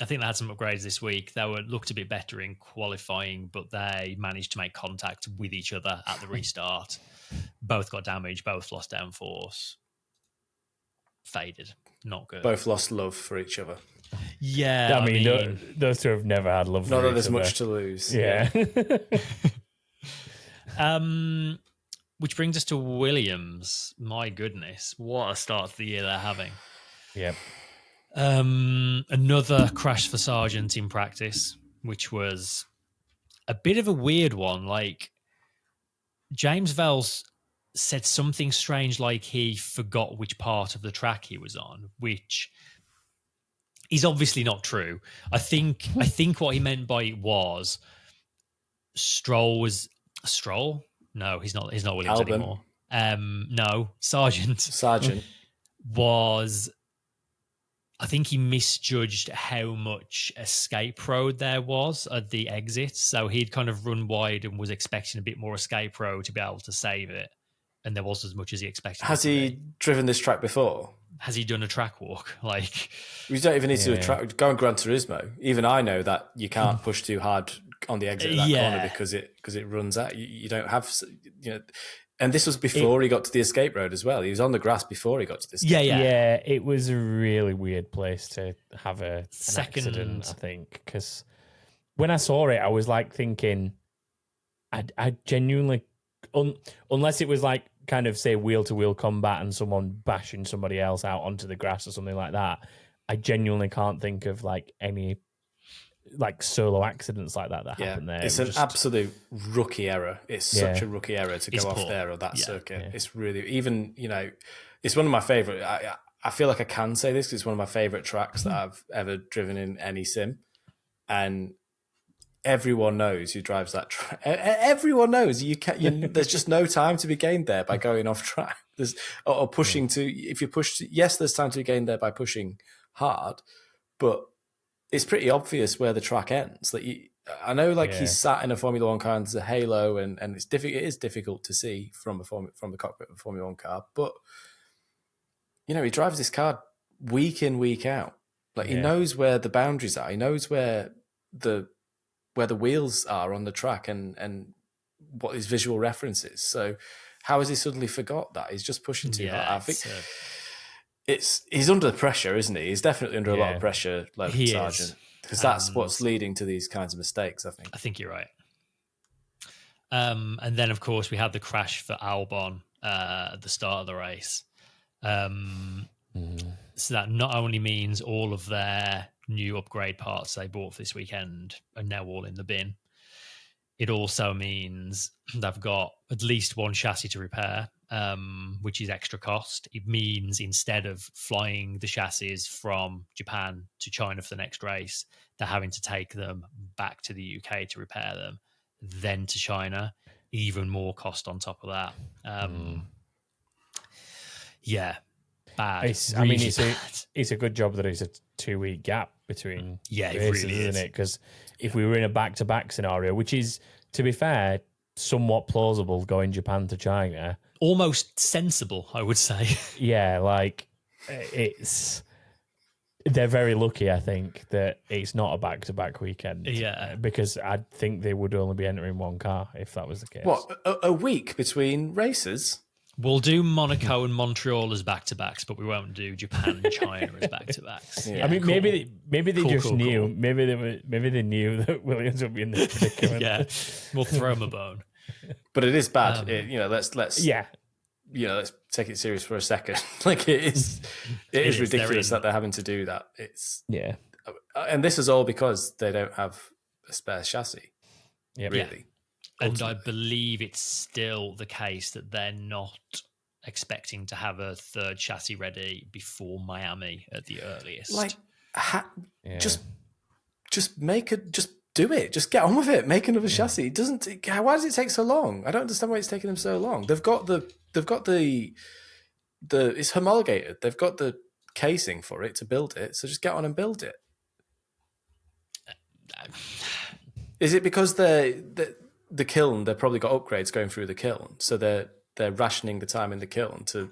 think they had some upgrades this week. They looked a bit better in qualifying, but they managed to make contact with each other at the restart. Both got damaged, both lost downforce. Faded. Not good. Both lost love for each other. Yeah, I mean those two have never had love for each other. Not that there's much to lose. Yeah. Which brings us to Williams. My goodness, what a start to the year they're having. Yep. Another crash for Sargent in practice, which was a bit of a weird one. Like, James Vels said something strange, like he forgot which part of the track he was on, which is obviously not true. I think what he meant by it was Stroll. No, he's not Williams Albon. anymore. No, Sargent was. I think he misjudged how much escape road there was at the exit. So he'd kind of run wide and was expecting a bit more escape road to be able to save it. And there wasn't as much as he expected. Has he driven this track before? Has he done a track walk? Like, we don't even need to do a track. Go on Gran Turismo. Even I know that you can't push too hard on the exit of that corner because it runs out. You don't have, And this was before he got to the escape road as well. He was on the grass before he got to this. Yeah, it was a really weird place to have an accident, I think. Because when I saw it, I was like thinking, I genuinely, unless it was like kind of say wheel to wheel combat and someone bashing somebody else out onto the grass or something like that, I genuinely can't think of like any like solo accidents like that happened there. It's an absolute rookie error. It's such a rookie error to go off there or that circuit. Yeah. It's really, even, it's one of my favorite. I feel like I can say this because it's one of my favorite tracks that I've ever driven in any sim, and everyone knows who drives that track. Everyone knows there's just no time to be gained there by going off track. Or pushing if you push. Yes, there's time to be gained there by pushing hard, but it's pretty obvious where the track ends. I know, he's sat in a Formula One car and there's a halo, and it's difficult. It is difficult to see from the cockpit of a Formula One car, but he drives this car week in, week out. He knows where the boundaries are. He knows where the wheels are on the track and what his visual reference is. So how has he suddenly forgot that? He's just pushing too hard. I think he's under pressure, isn't he? He's definitely under a lot of pressure, Logan Sargent, because that's what's leading to these kinds of mistakes, I think. I think you're right. And then, of course, we had the crash for Albon at the start of the race. So that not only means all of their new upgrade parts they bought for this weekend are now all in the bin, it also means they've got at least one chassis to repair, which is extra cost. It means instead of flying the chassis from Japan to China for the next race, they're having to take them back to the UK to repair them, then to China, even more cost on top of that. Yeah, bad. It's a good job that it's a 2-week gap between races, it really isn't it? Because if we were in a back-to-back scenario, which is, to be fair, somewhat plausible, going Japan to China, almost sensible, I would say. Yeah, they're very lucky, I think, that it's not a back-to-back weekend. Yeah, because I think they would only be entering one car if that was the case. What, a week between races? We'll do Monaco and Montreal as back-to-backs, but we won't do Japan and China as back-to-backs. Yeah. I mean, maybe they knew. Cool. Maybe they knew that Williams would be in this predicament. Yeah, we'll throw them a bone. But it is bad. Let's take it serious for a second. It is ridiculous that they're having to do that. And this is all because they don't have a spare chassis. Really. Yeah. And I believe it's still the case that they're not expecting to have a third chassis ready before Miami at the earliest. Just do it. Just get on with it. Make another chassis. Why does it take so long? I don't understand why it's taking them so long. They've got the it's homologated. They've got the casing for it to build it. So just get on and build it. Is it because the kiln, they've probably got upgrades going through the kiln, so they're rationing the time in the kiln to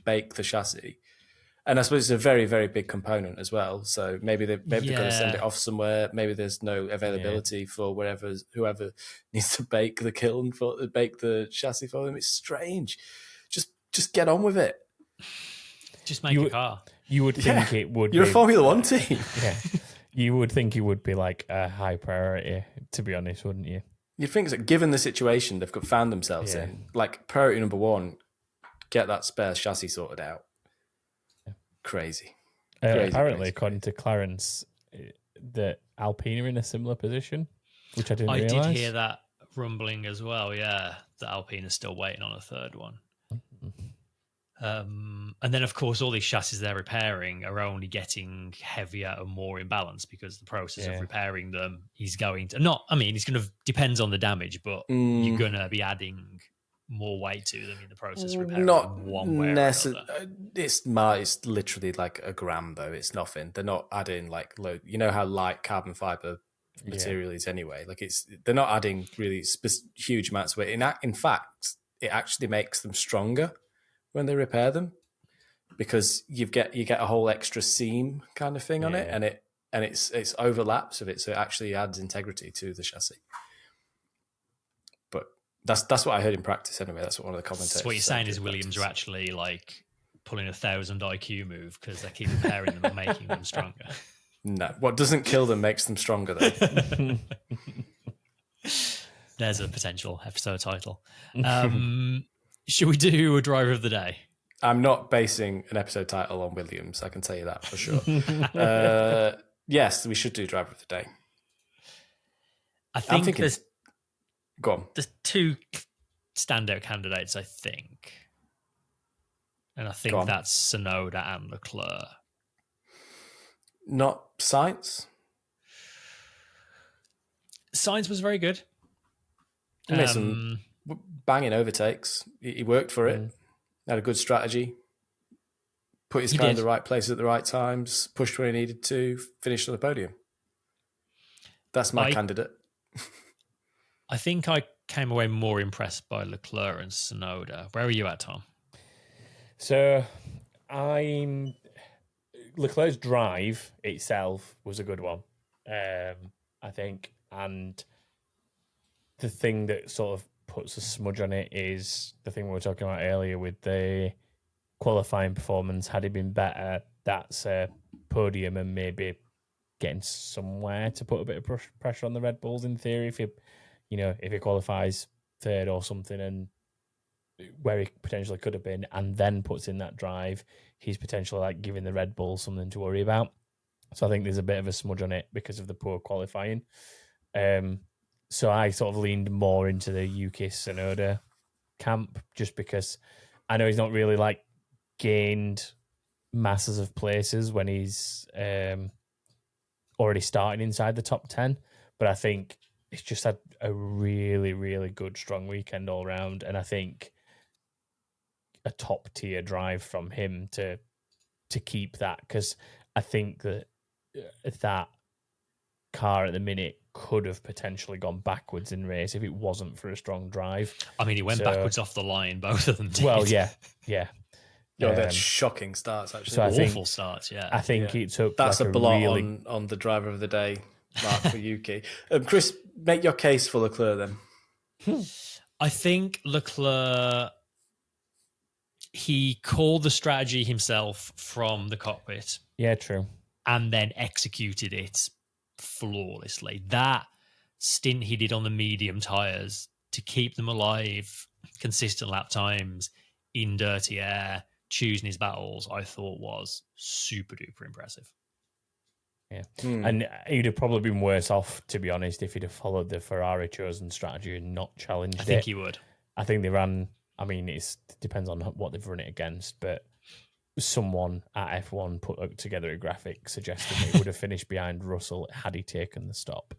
bake the chassis, and I suppose it's a very, very big component as well. So maybe they've got to send it off somewhere. Maybe there's no availability for whoever needs to bake the chassis for them. It's strange. Just get on with it. Just make a car. You would think it would. You're a Formula One team. Yeah. You would think it would be like a high priority, to be honest, wouldn't you? You'd think that given the situation they've found themselves in, priority number one, get that spare chassis sorted out. Yeah. Crazy. Apparently, according to Clarence, the Alpine are in a similar position, which I didn't realise. I did hear that rumbling as well, that Alpine is still waiting on a third one. And then, of course, all these chassis they're repairing are only getting heavier and more imbalanced because the process of repairing them is going to it's going to depends on the damage, but you're going to be adding more weight to them in the process of repairing them one way or another. It's literally like a gram, though. It's nothing. They're not adding load. You know how light carbon fiber material is anyway. They're not adding really huge amounts of weight. In fact, it actually makes them stronger when they repair them, because you get a whole extra seam kind of thing on it, and it's overlaps of it, so it actually adds integrity to the chassis. But that's what I heard in practice anyway. That's what one of the commentators. So what you're saying is Williams are actually pulling 1,000 IQ move because they keep repairing them and making them stronger. No, what doesn't kill them makes them stronger, though. There's a potential episode title. Should we do a driver of the day? I'm not basing an episode title on Williams. I can tell you that for sure. Yes, we should do driver of the day. I think Go on. There's two standout candidates, I think. And I think that's Tsunoda and Leclerc. Not Sainz? Sainz was very good. He made some banging overtakes. He worked for it. Had a good strategy. Put his car in the right place at the right times. Pushed where he needed to. Finished on the podium. That's my candidate. I think I came away more impressed by Leclerc and Tsunoda. Where are you at, Tom? So Leclerc's drive itself was a good one, I think. And the thing that sort of puts a smudge on it is the thing we were talking about earlier with the qualifying performance. Had it been better, that's a podium and maybe getting somewhere to put a bit of pressure on the Red Bulls in theory. If he qualifies third or something and where he potentially could have been and then puts in that drive, he's potentially like giving the Red Bulls something to worry about. So I think there's a bit of a smudge on it because of the poor qualifying. So I sort of leaned more into the Yuki Tsunoda camp just because I know he's not really like gained masses of places when he's already starting inside the top 10. But I think he's just had a really, really good, strong weekend all round. And I think a top tier drive from him to keep that, because I think that car at the minute could have potentially gone backwards in race if it wasn't for a strong drive. I mean, he went backwards off the line, both of them did. Well, yeah. That's shocking starts, actually. So awful starts, yeah. I think it took that's like a blot on the driver of the day mark for Yuki. Chris, make your case for Leclerc then. I think Leclerc, he called the strategy himself from the cockpit. Yeah, true. And then executed it flawlessly. That stint he did on the medium tyres to keep them alive, consistent lap times in dirty air, choosing his battles, I thought was super duper impressive. Yeah. And he'd have probably been worse off, to be honest, if he'd have followed the Ferrari chosen strategy and not challenged it. I think he would. I think they ran, I mean, it depends on what they've run it against, but someone at F1 put together a graphic suggesting he would have finished behind Russell had he taken the stop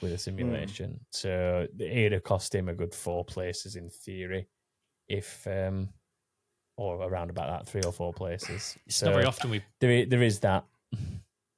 with a simulation. So it'd have cost him a good 4 places in theory, if or around about that 3 or 4 places. It's not very often there is that.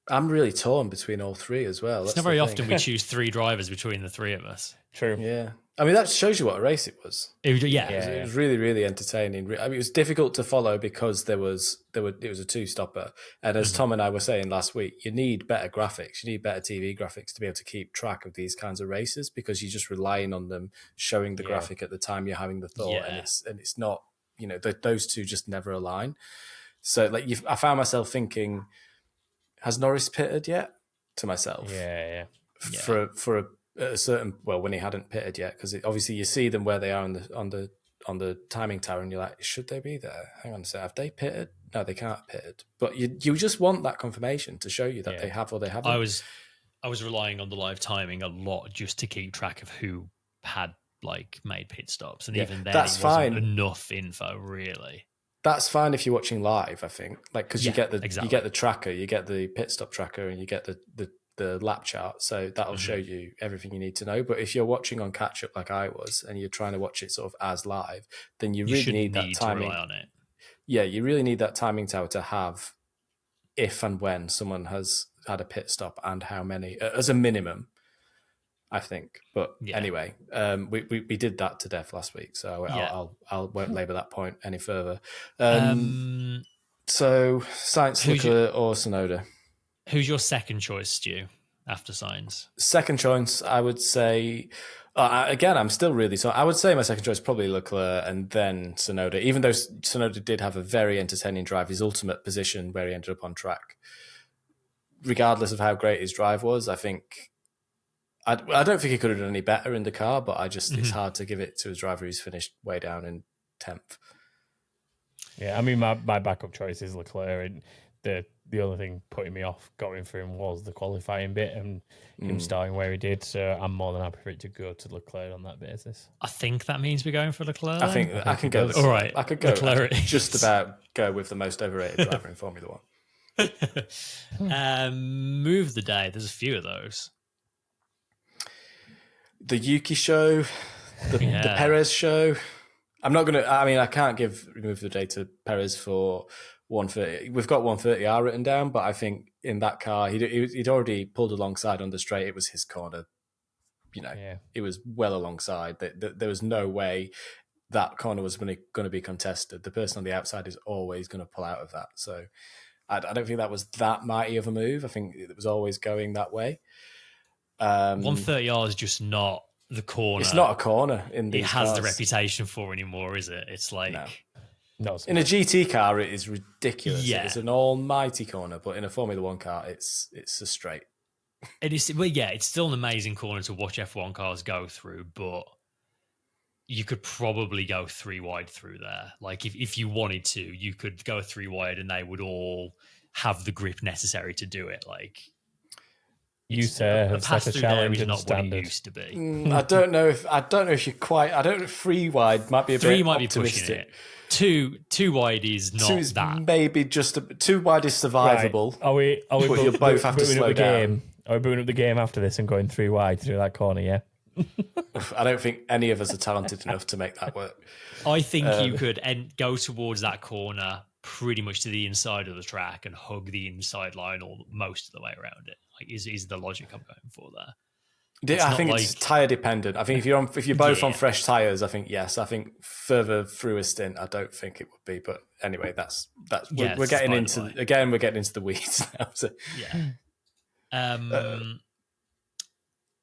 I'm really torn between all 3 as well. It's not very often we choose 3 drivers between the 3 of us. True. Yeah. I mean, that shows you what a race it was. It was really, really entertaining. I mean, it was difficult to follow because it was a 2-stopper. And as Tom and I were saying last week, you need better graphics. You need better TV graphics to be able to keep track of these kinds of races because you're just relying on them showing the graphic at the time you're having the thought. Yeah. And it's not, those two just never align. So I found myself thinking, has Norris pitted yet? To myself. Yeah. For a certain, when he hadn't pitted yet, because obviously you see them where they are on the timing tower, and you're like, should they be there? Hang on a second, have they pitted? No, they can't pitted. But you just want that confirmation to show you that they have or they haven't. I was relying on the live timing a lot just to keep track of who had made pit stops, and even then, that's it wasn't fine. Enough info, really. That's fine if you're watching live, I think, because you get the exactly. you get the tracker, you get the pit stop tracker, and you get the lap chart, so that'll show you everything you need to know. But if you're watching on catch up like I was, and you're trying to watch it sort of as live, then you really need that timing. To rely on it. Yeah, you really need that timing tower to have if and when someone has had a pit stop and how many as a minimum, I think. But anyway, we did that to death last week, so I won't labour that point any further. So Sainz, Leclerc or Tsunoda? Who's your second choice, Stu, after Sainz? Second choice, I would say, again, I'm still really... So I would say my second choice is probably Leclerc and then Tsunoda, even though Tsunoda did have a very entertaining drive, his ultimate position where he ended up on track. Regardless of how great his drive was, I think I don't think he could have done any better in the car, but it's hard to give it to his driver who's finished way down in 10th. Yeah, I mean, my backup choice is Leclerc, and the only thing putting me off going for him was the qualifying bit and him starting where he did. So I'm more than happy for it to go to Leclerc on that basis. I think that means we're going for Leclerc. I think I can go. All right, I could go. Leclerc Just about go with the most overrated driver in Formula One. Move of the day. There's a few of those. The Yuki show, the Perez show. I'm not going to... I mean, I can't give move of the day to Perez for 130. We've got 130R written down, but I think in that car, he'd already pulled alongside on the straight. It was his corner. It was well alongside. There was no way that corner was going to be contested. The person on the outside is always going to pull out of that. So I don't think that was that mighty of a move. I think it was always going that way. 130R is just not the corner. It's not a corner in these it has cars. the reputation for anymore, is it? It's like no, in a GT car, it is ridiculous. Yeah. It's an almighty corner, but in a Formula One car, it's a straight. It is. Well, yeah, it's still an amazing corner to watch F1 cars go through, but you could probably go 3 wide through there. Like if you wanted to, you could go 3 wide, and they would all have the grip necessary to do it. Like. You, sir, have set a challenge and not standard. What it used to be. I don't know if you're quite. I don't know if 3 wide might be a 3 bit might optimistic. be pushing it. 2 wide is not 2 is that. maybe just 2 wide is survivable. Right. Are we but you both have to slow down. Are we booting up the game after this and going 3 wide through that corner? Yeah. I don't think any of us are talented enough to make that work. I think you could go towards that corner pretty much to the inside of the track and hug the inside line most of the way around it. Like is the logic I'm going for there. I think it's tyre dependent. I think if you're both on fresh tyres, I think yes. I think further through a stint, I don't think it would be. But anyway, we're getting into the weeds now. So. Yeah.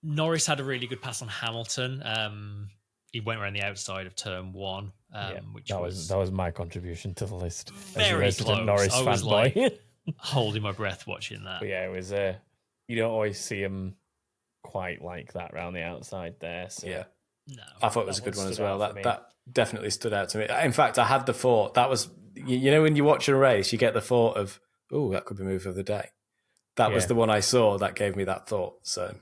Norris had a really good pass on Hamilton. He went around the outside of turn 1, which that was my contribution to the list. Very close. Norris I was fanboy. Holding my breath watching that. But yeah, it was. You don't always see him quite like that around the outside there. So. Yeah, no, I thought it was a good one as well. That definitely stood out to me. In fact, I had the thought that was when you watch a race, you get the thought of that could be move of the day. That was the one I saw that gave me that thought. So.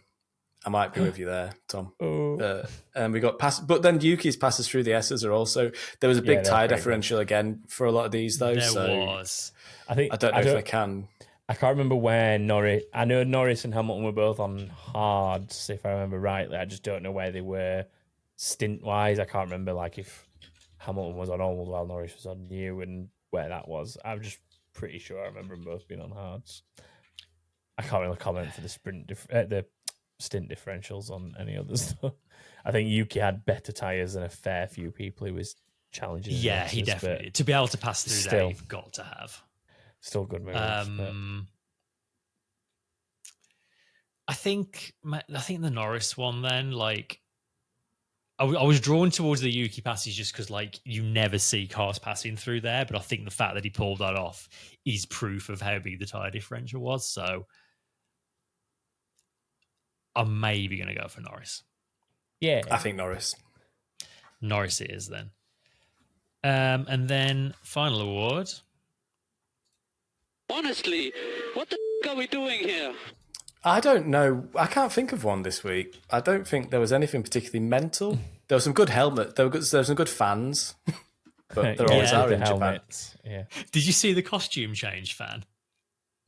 I might be with you there, Tom. And we got pass, but then Yuki's passes through the S's are also. There was a big tyre differential again for a lot of these, though. There was. I don't know if I can. I can't remember where Norris. I know Norris and Hamilton were both on hards, if I remember rightly. I just don't know where they were stint wise. I can't remember like if Hamilton was on old while Norris was on new and where that was. I'm just pretty sure I remember them both being on hards. I can't really comment for the the stint differentials on any others. I think Yuki had better tyres than a fair few people he was challenging. Yeah, he definitely. To be able to pass through there, you've got to have. Still good moves. I think the Norris one then, like, I was drawn towards the Yuki passes just because, like, you never see cars passing through there. But I think the fact that he pulled that off is proof of how big the tyre differential was. So I'm maybe going to go for Norris. Yeah. I think Norris. Norris it is then. And then final award. Honestly, what the f*** are we doing here? I don't know. I can't think of one this week. I don't think there was anything particularly mental. There was some good helmet. There was some good fans. But there always are in helmets. Yeah. Did you see the costume change, Fan?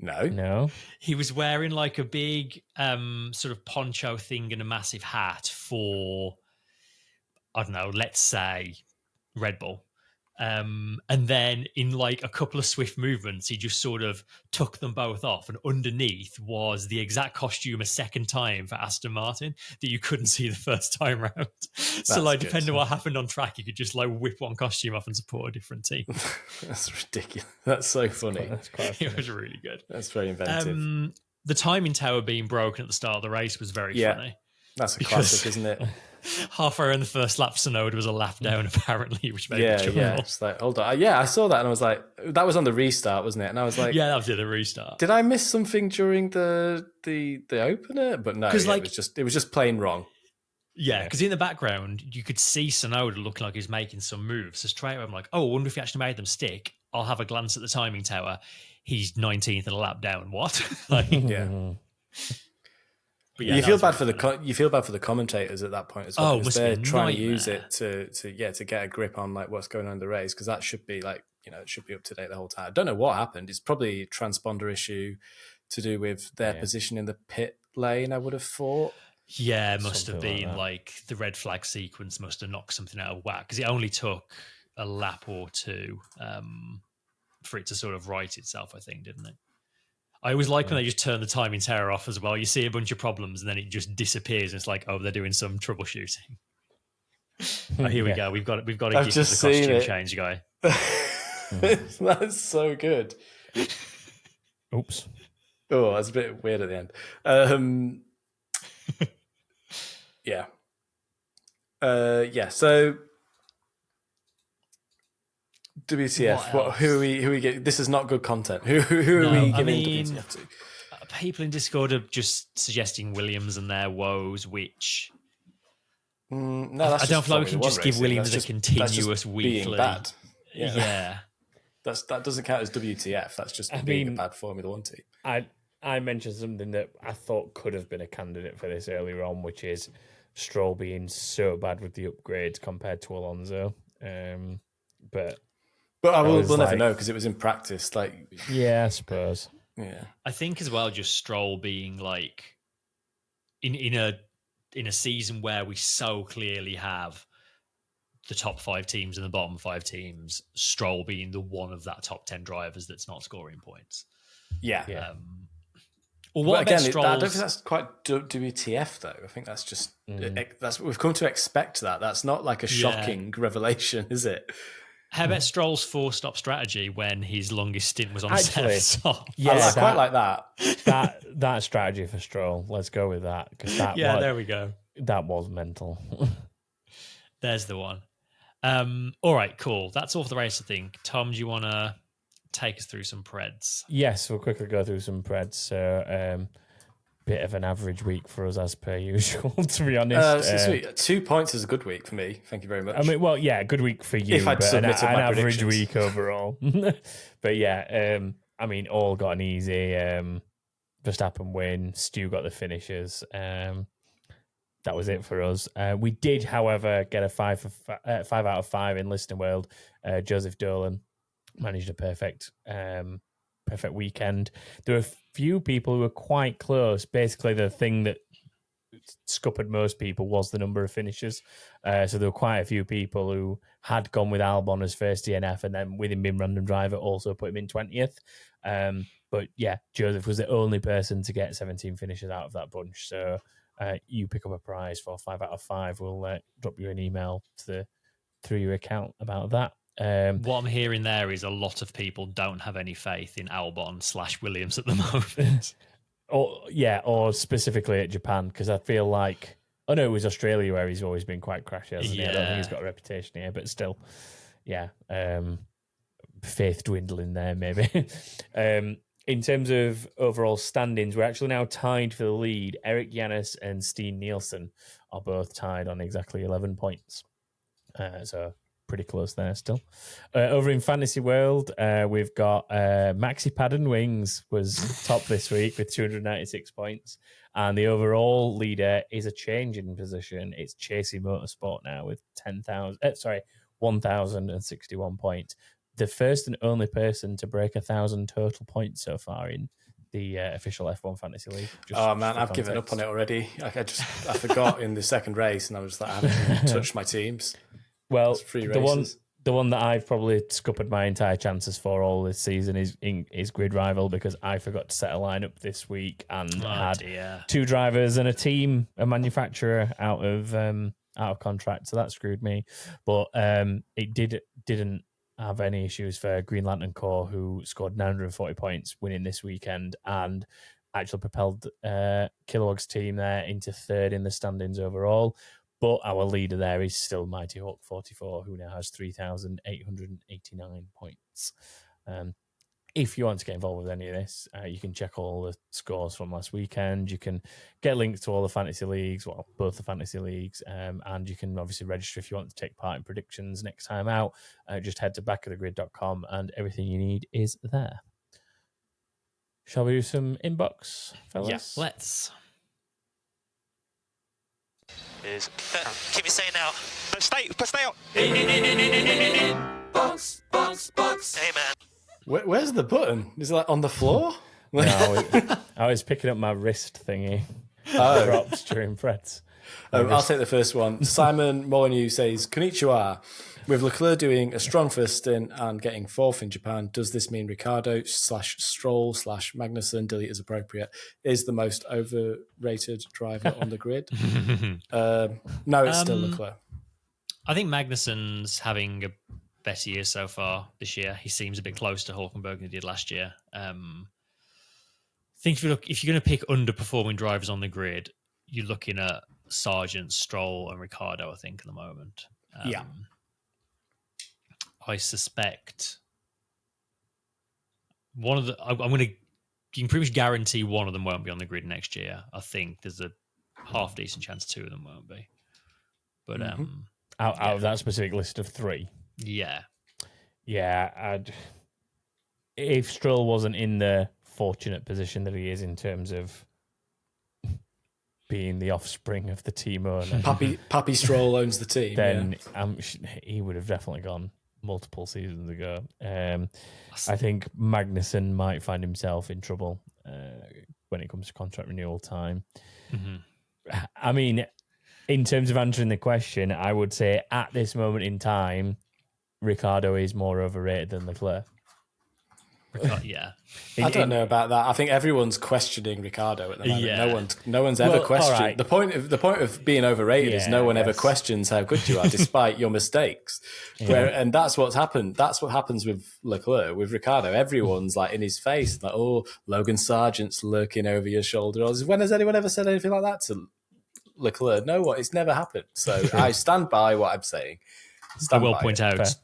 No. He was wearing like a big sort of poncho thing and a massive hat for, I don't know, let's say Red Bull. And then in like a couple of swift movements, he just sort of took them both off. And underneath was the exact costume a second time for Aston Martin that you couldn't see the first time round. So like, depending on what happened on track, you could just like whip one costume off and support a different team. That's ridiculous. That's so funny. That's quite funny. It was really good. That's very inventive. The timing tower being broken at the start of the race was very funny. That's a classic, isn't it? Halfway in the first lap, Tsunoda was a lap down, apparently, which made it trouble. Yeah. It's like, hold on. Yeah, I saw that and I was like, that was on the restart, wasn't it? And I was like, yeah, that was the restart. Did I miss something during the opener? But no, it was just plain wrong. Yeah, because in the background, you could see Tsunoda looking like he's making some moves. So straight away, I'm like, I wonder if he actually made them stick. I'll have a glance at the timing tower. He's 19th and a lap down. What? Yeah. But you feel bad for the commentators at that point as well, because they're trying to use it to get a grip on like what's going on in the race, because that should be like, it should be up to date the whole time. I don't know what happened. It's probably a transponder issue to do with their position in the pit lane, I would have thought. Yeah, it must have been like the red flag sequence must have knocked something out of whack, because it only took a lap or two for it to sort of right itself, I think, didn't it? I always like when they just turn the timing tower off as well. You see a bunch of problems and then it just disappears. And it's like, oh, they're doing some troubleshooting. Here we go. We've got to give the costume change guy. That's so good. Oops. Oh, that's a bit weird at the end. Yeah. So WTF? Who are we getting? This is not good content. Who are we giving WTF to? People in Discord are just suggesting Williams and their woes, which I don't feel like we can just give Williams a continuous weekly. Being bad. Yeah. That doesn't count as WTF. That's just being a bad Formula One team. I mentioned something that I thought could have been a candidate for this earlier on, which is Stroll being so bad with the upgrades compared to Alonso. But we'll never know, because it was in practice. Yeah, I suppose. Yeah, I think as well, just Stroll being like in a season where we so clearly have the top 5 teams and the bottom 5 teams, Stroll being the one of that top 10 drivers that's not scoring points. Yeah. Or what again, Stroll's... I don't think that's quite WTF though. I think that's just that's we've come to expect that. That's not like a shocking revelation, is it? How about Stroll's 4-stop strategy when his longest stint was on set? Yeah, quite like that. That strategy for Stroll. Let's go with that, because there we go. That was mental. There's the one. All right, cool. That's all for the race, I think. Tom, do you want to take us through some Preds? Yes, we'll quickly go through some Preds. So, bit of an average week for us, as per usual, to be honest. 2 points is a good week for me. Thank you very much. I mean, well, yeah, good week for you. If I'd submitted my average week overall. But yeah, I mean, all got an easy Verstappen win. Stu got the finishes. That was it for us. We did, however, get a 5 out of 5 in Listing World. Joseph Dolan managed a perfect weekend. There were a few people who were quite close. Basically, the thing that scuppered most people was the number of finishes. So there were quite a few people who had gone with Albon as first DNF, and then with him being random driver, also put him in 20th. But yeah, Joseph was the only person to get 17 finishes out of that bunch. So you pick up a prize for 5 out of 5. We'll drop you an email through your account about that. What I'm hearing there is a lot of people don't have any faith in Albon/Williams at the moment. or specifically at Japan, because I feel like, I know it was Australia where he's always been quite crashy, hasn't he? I don't think he's got a reputation here, but still, faith dwindling there maybe. In terms of overall standings, we're actually now tied for the lead. Eric Yanis and Steen Nielsen are both tied on exactly 11 points. So pretty close there still. Over in Fantasy World, we've got Maxi Padden Wings was top this week with 296 points. And the overall leader is a change in position. It's Chasey Motorsport now with 1,061 points. The first and only person to break 1,000 total points so far in the official F1 Fantasy League. I've given up on it already. I forgot in the second race, and I was like, I haven't even touched my teams. Well, the one that I've probably scuppered my entire chances for all this season is Grid Rival, because I forgot to set a lineup this week and had 2 drivers and a manufacturer out of contract, so that screwed me. But it didn't have any issues for Green Lantern Corps, who scored 940 points winning this weekend, and actually propelled Kilowog's team there into third in the standings overall. But our leader there is still Mighty Hawk 44, who now has 3,889 points. If you want to get involved with any of this, you can check all the scores from last weekend. You can get links to all the fantasy leagues, well, both the fantasy leagues, and you can obviously register if you want to take part in predictions next time out. Just head to backofthegrid.com and everything you need is there. Shall we do some inbox, fellas? Yeah, let's. Keep it saying now. Stay out. Box. Hey, man. Where's the button? Is it like on the floor? No, I was picking up my wrist thingy. Drops during Preds. I'll take the first one. Simon Molyneux says, Konnichiwa. With Leclerc doing a strong first stint and getting fourth in Japan, does this mean Ricciardo/Stroll/Magnussen, delete as appropriate, is the most overrated driver on the grid? No, it's still Leclerc. I think Magnussen's having a better year so far this year. He seems a bit close to Hülkenberg than he did last year. I think if you're going to pick underperforming drivers on the grid, you're looking at Sargent, Stroll, and Ricciardo, I think, at the moment. Yeah. I suspect one of the. You can pretty much guarantee one of them won't be on the grid next year. I think there's a half decent chance two of them won't be. But out of that specific list of three, yeah, if Stroll wasn't in the fortunate position that he is in terms of being the offspring of the team owner, Pappy Stroll owns the team, then he would have definitely gone multiple seasons ago. I think Magnussen might find himself in trouble when it comes to contract renewal time. Mm-hmm. I mean, in terms of answering the question, I would say at this moment in time, Ricciardo is more overrated than Leclerc. Yeah, I don't know about that. I think everyone's questioning Ricciardo at the moment. Yeah. No one's ever questioned. Right. The point of being overrated is no one ever questions how good you are, despite your mistakes. And that's what's happened. That's what happens with Leclerc. With Ricciardo, everyone's like in his face, like, "Oh, Logan Sargent's lurking over your shoulder." When has anyone ever said anything like that to Leclerc? No one. It's never happened. So I stand by what I'm saying. I will point out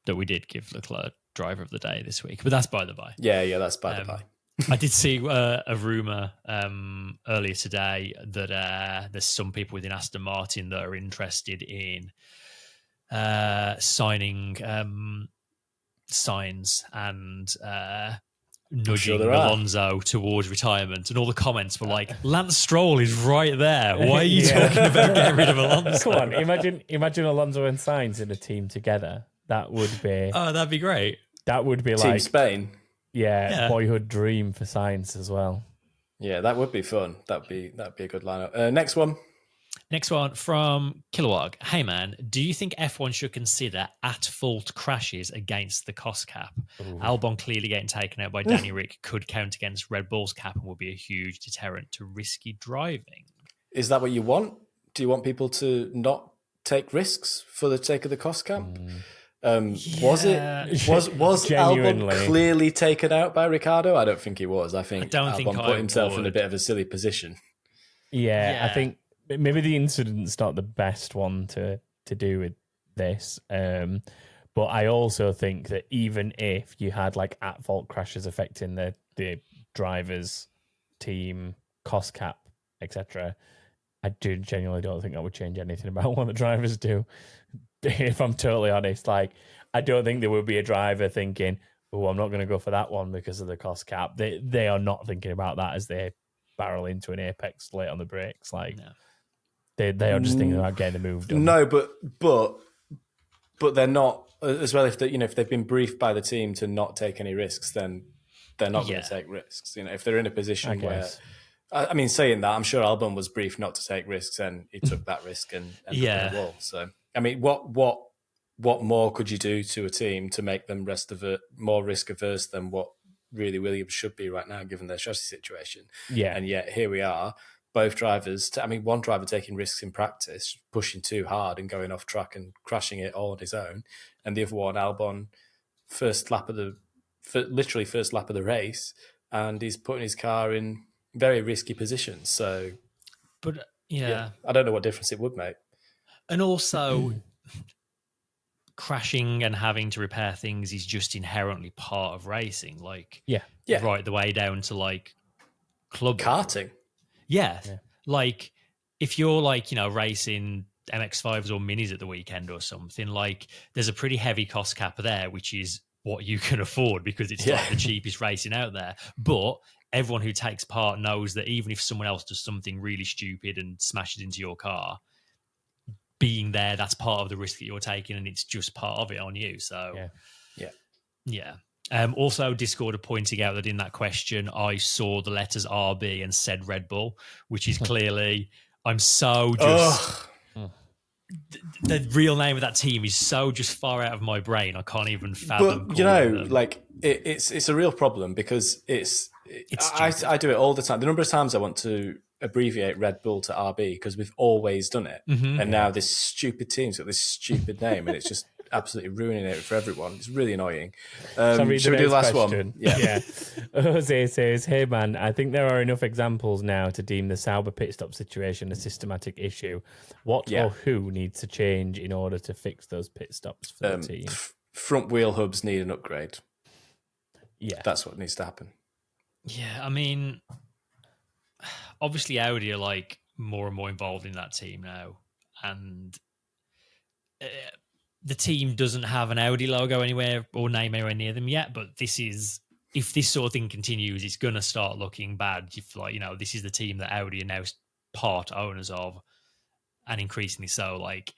that we did give Leclerc driver of the day this week, but that's by the by. Yeah, that's by the by. I did see a rumor earlier today that there's some people within Aston Martin that are interested in signing Sainz and nudging Alonso towards retirement, and all the comments were like, "Lance Stroll is right there. Why are you talking about getting rid of Alonso?" Come on, imagine Alonso and Sainz in a team together. That would be. Oh, that'd be great. That would be Team like Spain. Yeah, boyhood dream for Sainz as well. Yeah, that would be fun. That'd be a good lineup. Next one from Kilowog. Hey man, do you think F1 should consider at-fault crashes against the cost cap? Ooh. Albon clearly getting taken out by Danny Rick could count against Red Bull's cap and will be a huge deterrent to risky driving. Is that what you want? Do you want people to not take risks for the sake of the cost cap? Was Albon clearly taken out by Ricciardo? I don't think he was. I think Albon put himself in a bit of a silly position. Yeah, I think maybe the incident's not the best one to do with this. But I also think that even if you had like at-fault crashes affecting the drivers, team, cost cap, etc., I genuinely don't think that would change anything about what the drivers do. If I'm totally honest, like, I don't think there would be a driver thinking, "Oh, I'm not going to go for that one because of the cost cap." They are not thinking about that as they barrel into an apex late on the brakes. Like, they are just thinking about getting the move done. No, but they're not as well. If they've been briefed by the team to not take any risks, then they're not going to take risks. If they're in a position where. I mean, saying that, I'm sure Albon was briefed not to take risks, and he took that risk and ended up in the wall. So, I mean, what more could you do to a team to make them more risk averse than what really Williams should be right now, given their chassis situation? Yeah, and yet here we are, both drivers. one driver taking risks in practice, pushing too hard and going off track and crashing it all on his own, and the other one, Albon, literally first lap of the race, and he's putting his car in very risky positions. So, but yeah, I don't know what difference it would make. And also, crashing and having to repair things is just inherently part of racing. Like, right the way down to like club karting. Yeah. Like if you're like, racing MX5s or minis at the weekend or something, like there's a pretty heavy cost cap there, which is what you can afford because it's like the cheapest racing out there. But everyone who takes part knows that even if someone else does something really stupid and smashes into your car, being there, that's part of the risk that you're taking, and it's just part of it on you. So, yeah. Also, Discord are pointing out that in that question, I saw the letters RB and said Red Bull, which is clearly, I'm so just... The real name of that team is so just far out of my brain. I can't even fathom. But, it's a real problem because I do it all the time. The number of times I want to abbreviate Red Bull to RB because we've always done it. And now this stupid team's got this stupid name and it's just absolutely ruining it for everyone. It's really annoying. Should we do the last question? One? Yeah. Jose says, hey man, I think there are enough examples now to deem the Sauber pit stop situation a systematic issue. What or who needs to change in order to fix those pit stops for the team? Front wheel hubs need an upgrade. Yeah. That's what needs to happen. Yeah, I mean, obviously Audi are like more and more involved in that team now, and the team doesn't have an Audi logo anywhere or name anywhere near them yet. But if this sort of thing continues, it's going to start looking bad. If this is the team that Audi are now part owners of, and increasingly so. Like,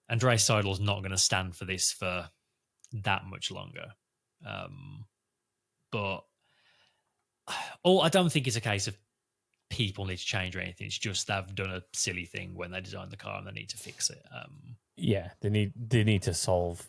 Andreas Seidel's not going to stand for this for that much longer. But I don't think it's a case of people need to change or anything. It's just they've done a silly thing when they designed the car and they need to fix it. They need to solve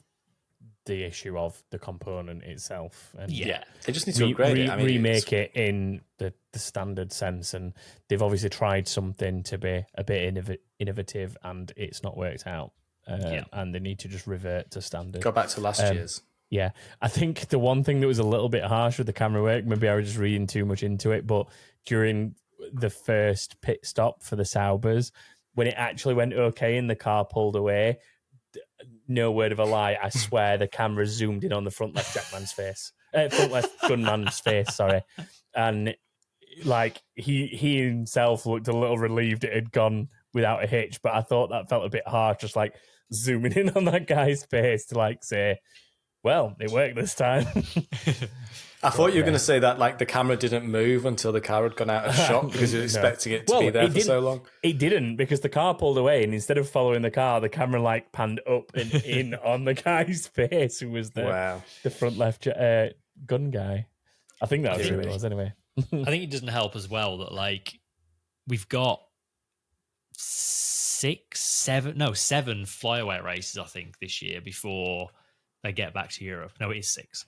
the issue of the component itself. And they just need to upgrade it. Remake it in the standard sense. And they've obviously tried something to be a bit innovative and it's not worked out. And they need to just revert to standard. Go back to last year's. Yeah, I think the one thing that was a little bit harsh with the camera work, maybe I was just reading too much into it, but during the first pit stop for the Saubers, when it actually went okay and the car pulled away, no word of a lie, I swear the camera zoomed in on the front left Jackman's face. Front left gunman's face, sorry. And like he himself looked a little relieved it had gone without a hitch, but I thought that felt a bit harsh, just like zooming in on that guy's face to like say, well, it worked this time. I thought you were going to say that like the camera didn't move until the car had gone out of shot because you were expecting it to be there for so long. It didn't because the car pulled away and instead of following the car, the camera like panned up and in on the guy's face who was the front left gun guy. I think that was who it was anyway. I think it doesn't help as well that like we've got 7 flyaway races, I think, this year before they get back to Europe. No, it is 6.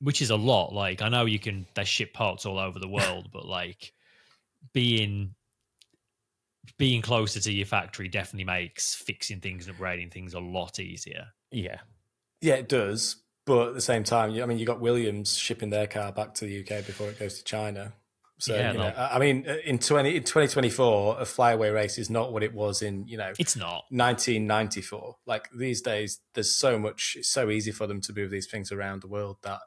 Which is a lot. Like, I know they ship parts all over the world, but like being closer to your factory definitely makes fixing things and upgrading things a lot easier. Yeah, it does. But at the same time, you got Williams shipping their car back to the UK before it goes to China. So, in 2024, a flyaway race is not what it was in, it's not 1994. Like these days, there's so much, it's so easy for them to move these things around the world that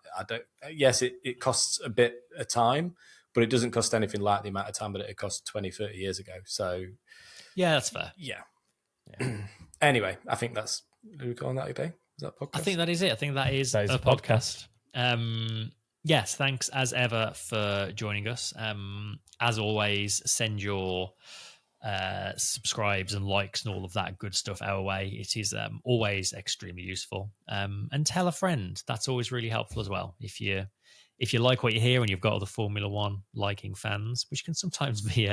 it costs a bit of time, but it doesn't cost anything like the amount of time that it cost 20, 30 years ago. So, yeah, that's fair. Yeah. Anyway, I think that's, do we call that a day? Is that a podcast? I think that is it. I think that is a podcast. Yes, thanks as ever for joining us. As always, send your subscribes and likes and all of that good stuff our way. It is always extremely useful. And tell a friend. That's always really helpful as well. If you like what you hear and you've got other Formula One liking fans, which can sometimes be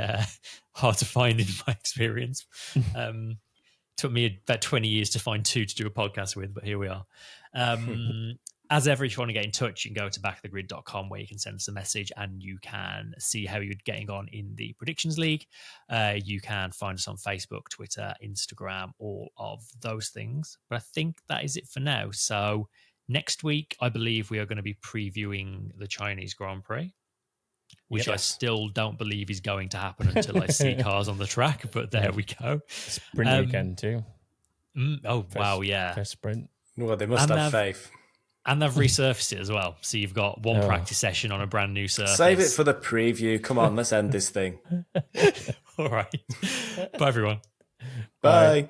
hard to find in my experience. Took me about 20 years to find 2 to do a podcast with, but here we are. As ever, if you want to get in touch, you can go to backthegrid.com where you can send us a message and you can see how you're getting on in the Predictions League. You can find us on Facebook, Twitter, Instagram, all of those things. But I think that is it for now. So next week, I believe we are going to be previewing the Chinese Grand Prix. which I still don't believe is going to happen until I see cars on the track. But there we go. Sprint weekend too. Wow, yeah. First sprint. Well, they must have faith. And they've resurfaced it as well. So you've got one practice session on a brand new surface. Save it for the preview. Come on, let's end this thing. All right. Bye, everyone. Bye.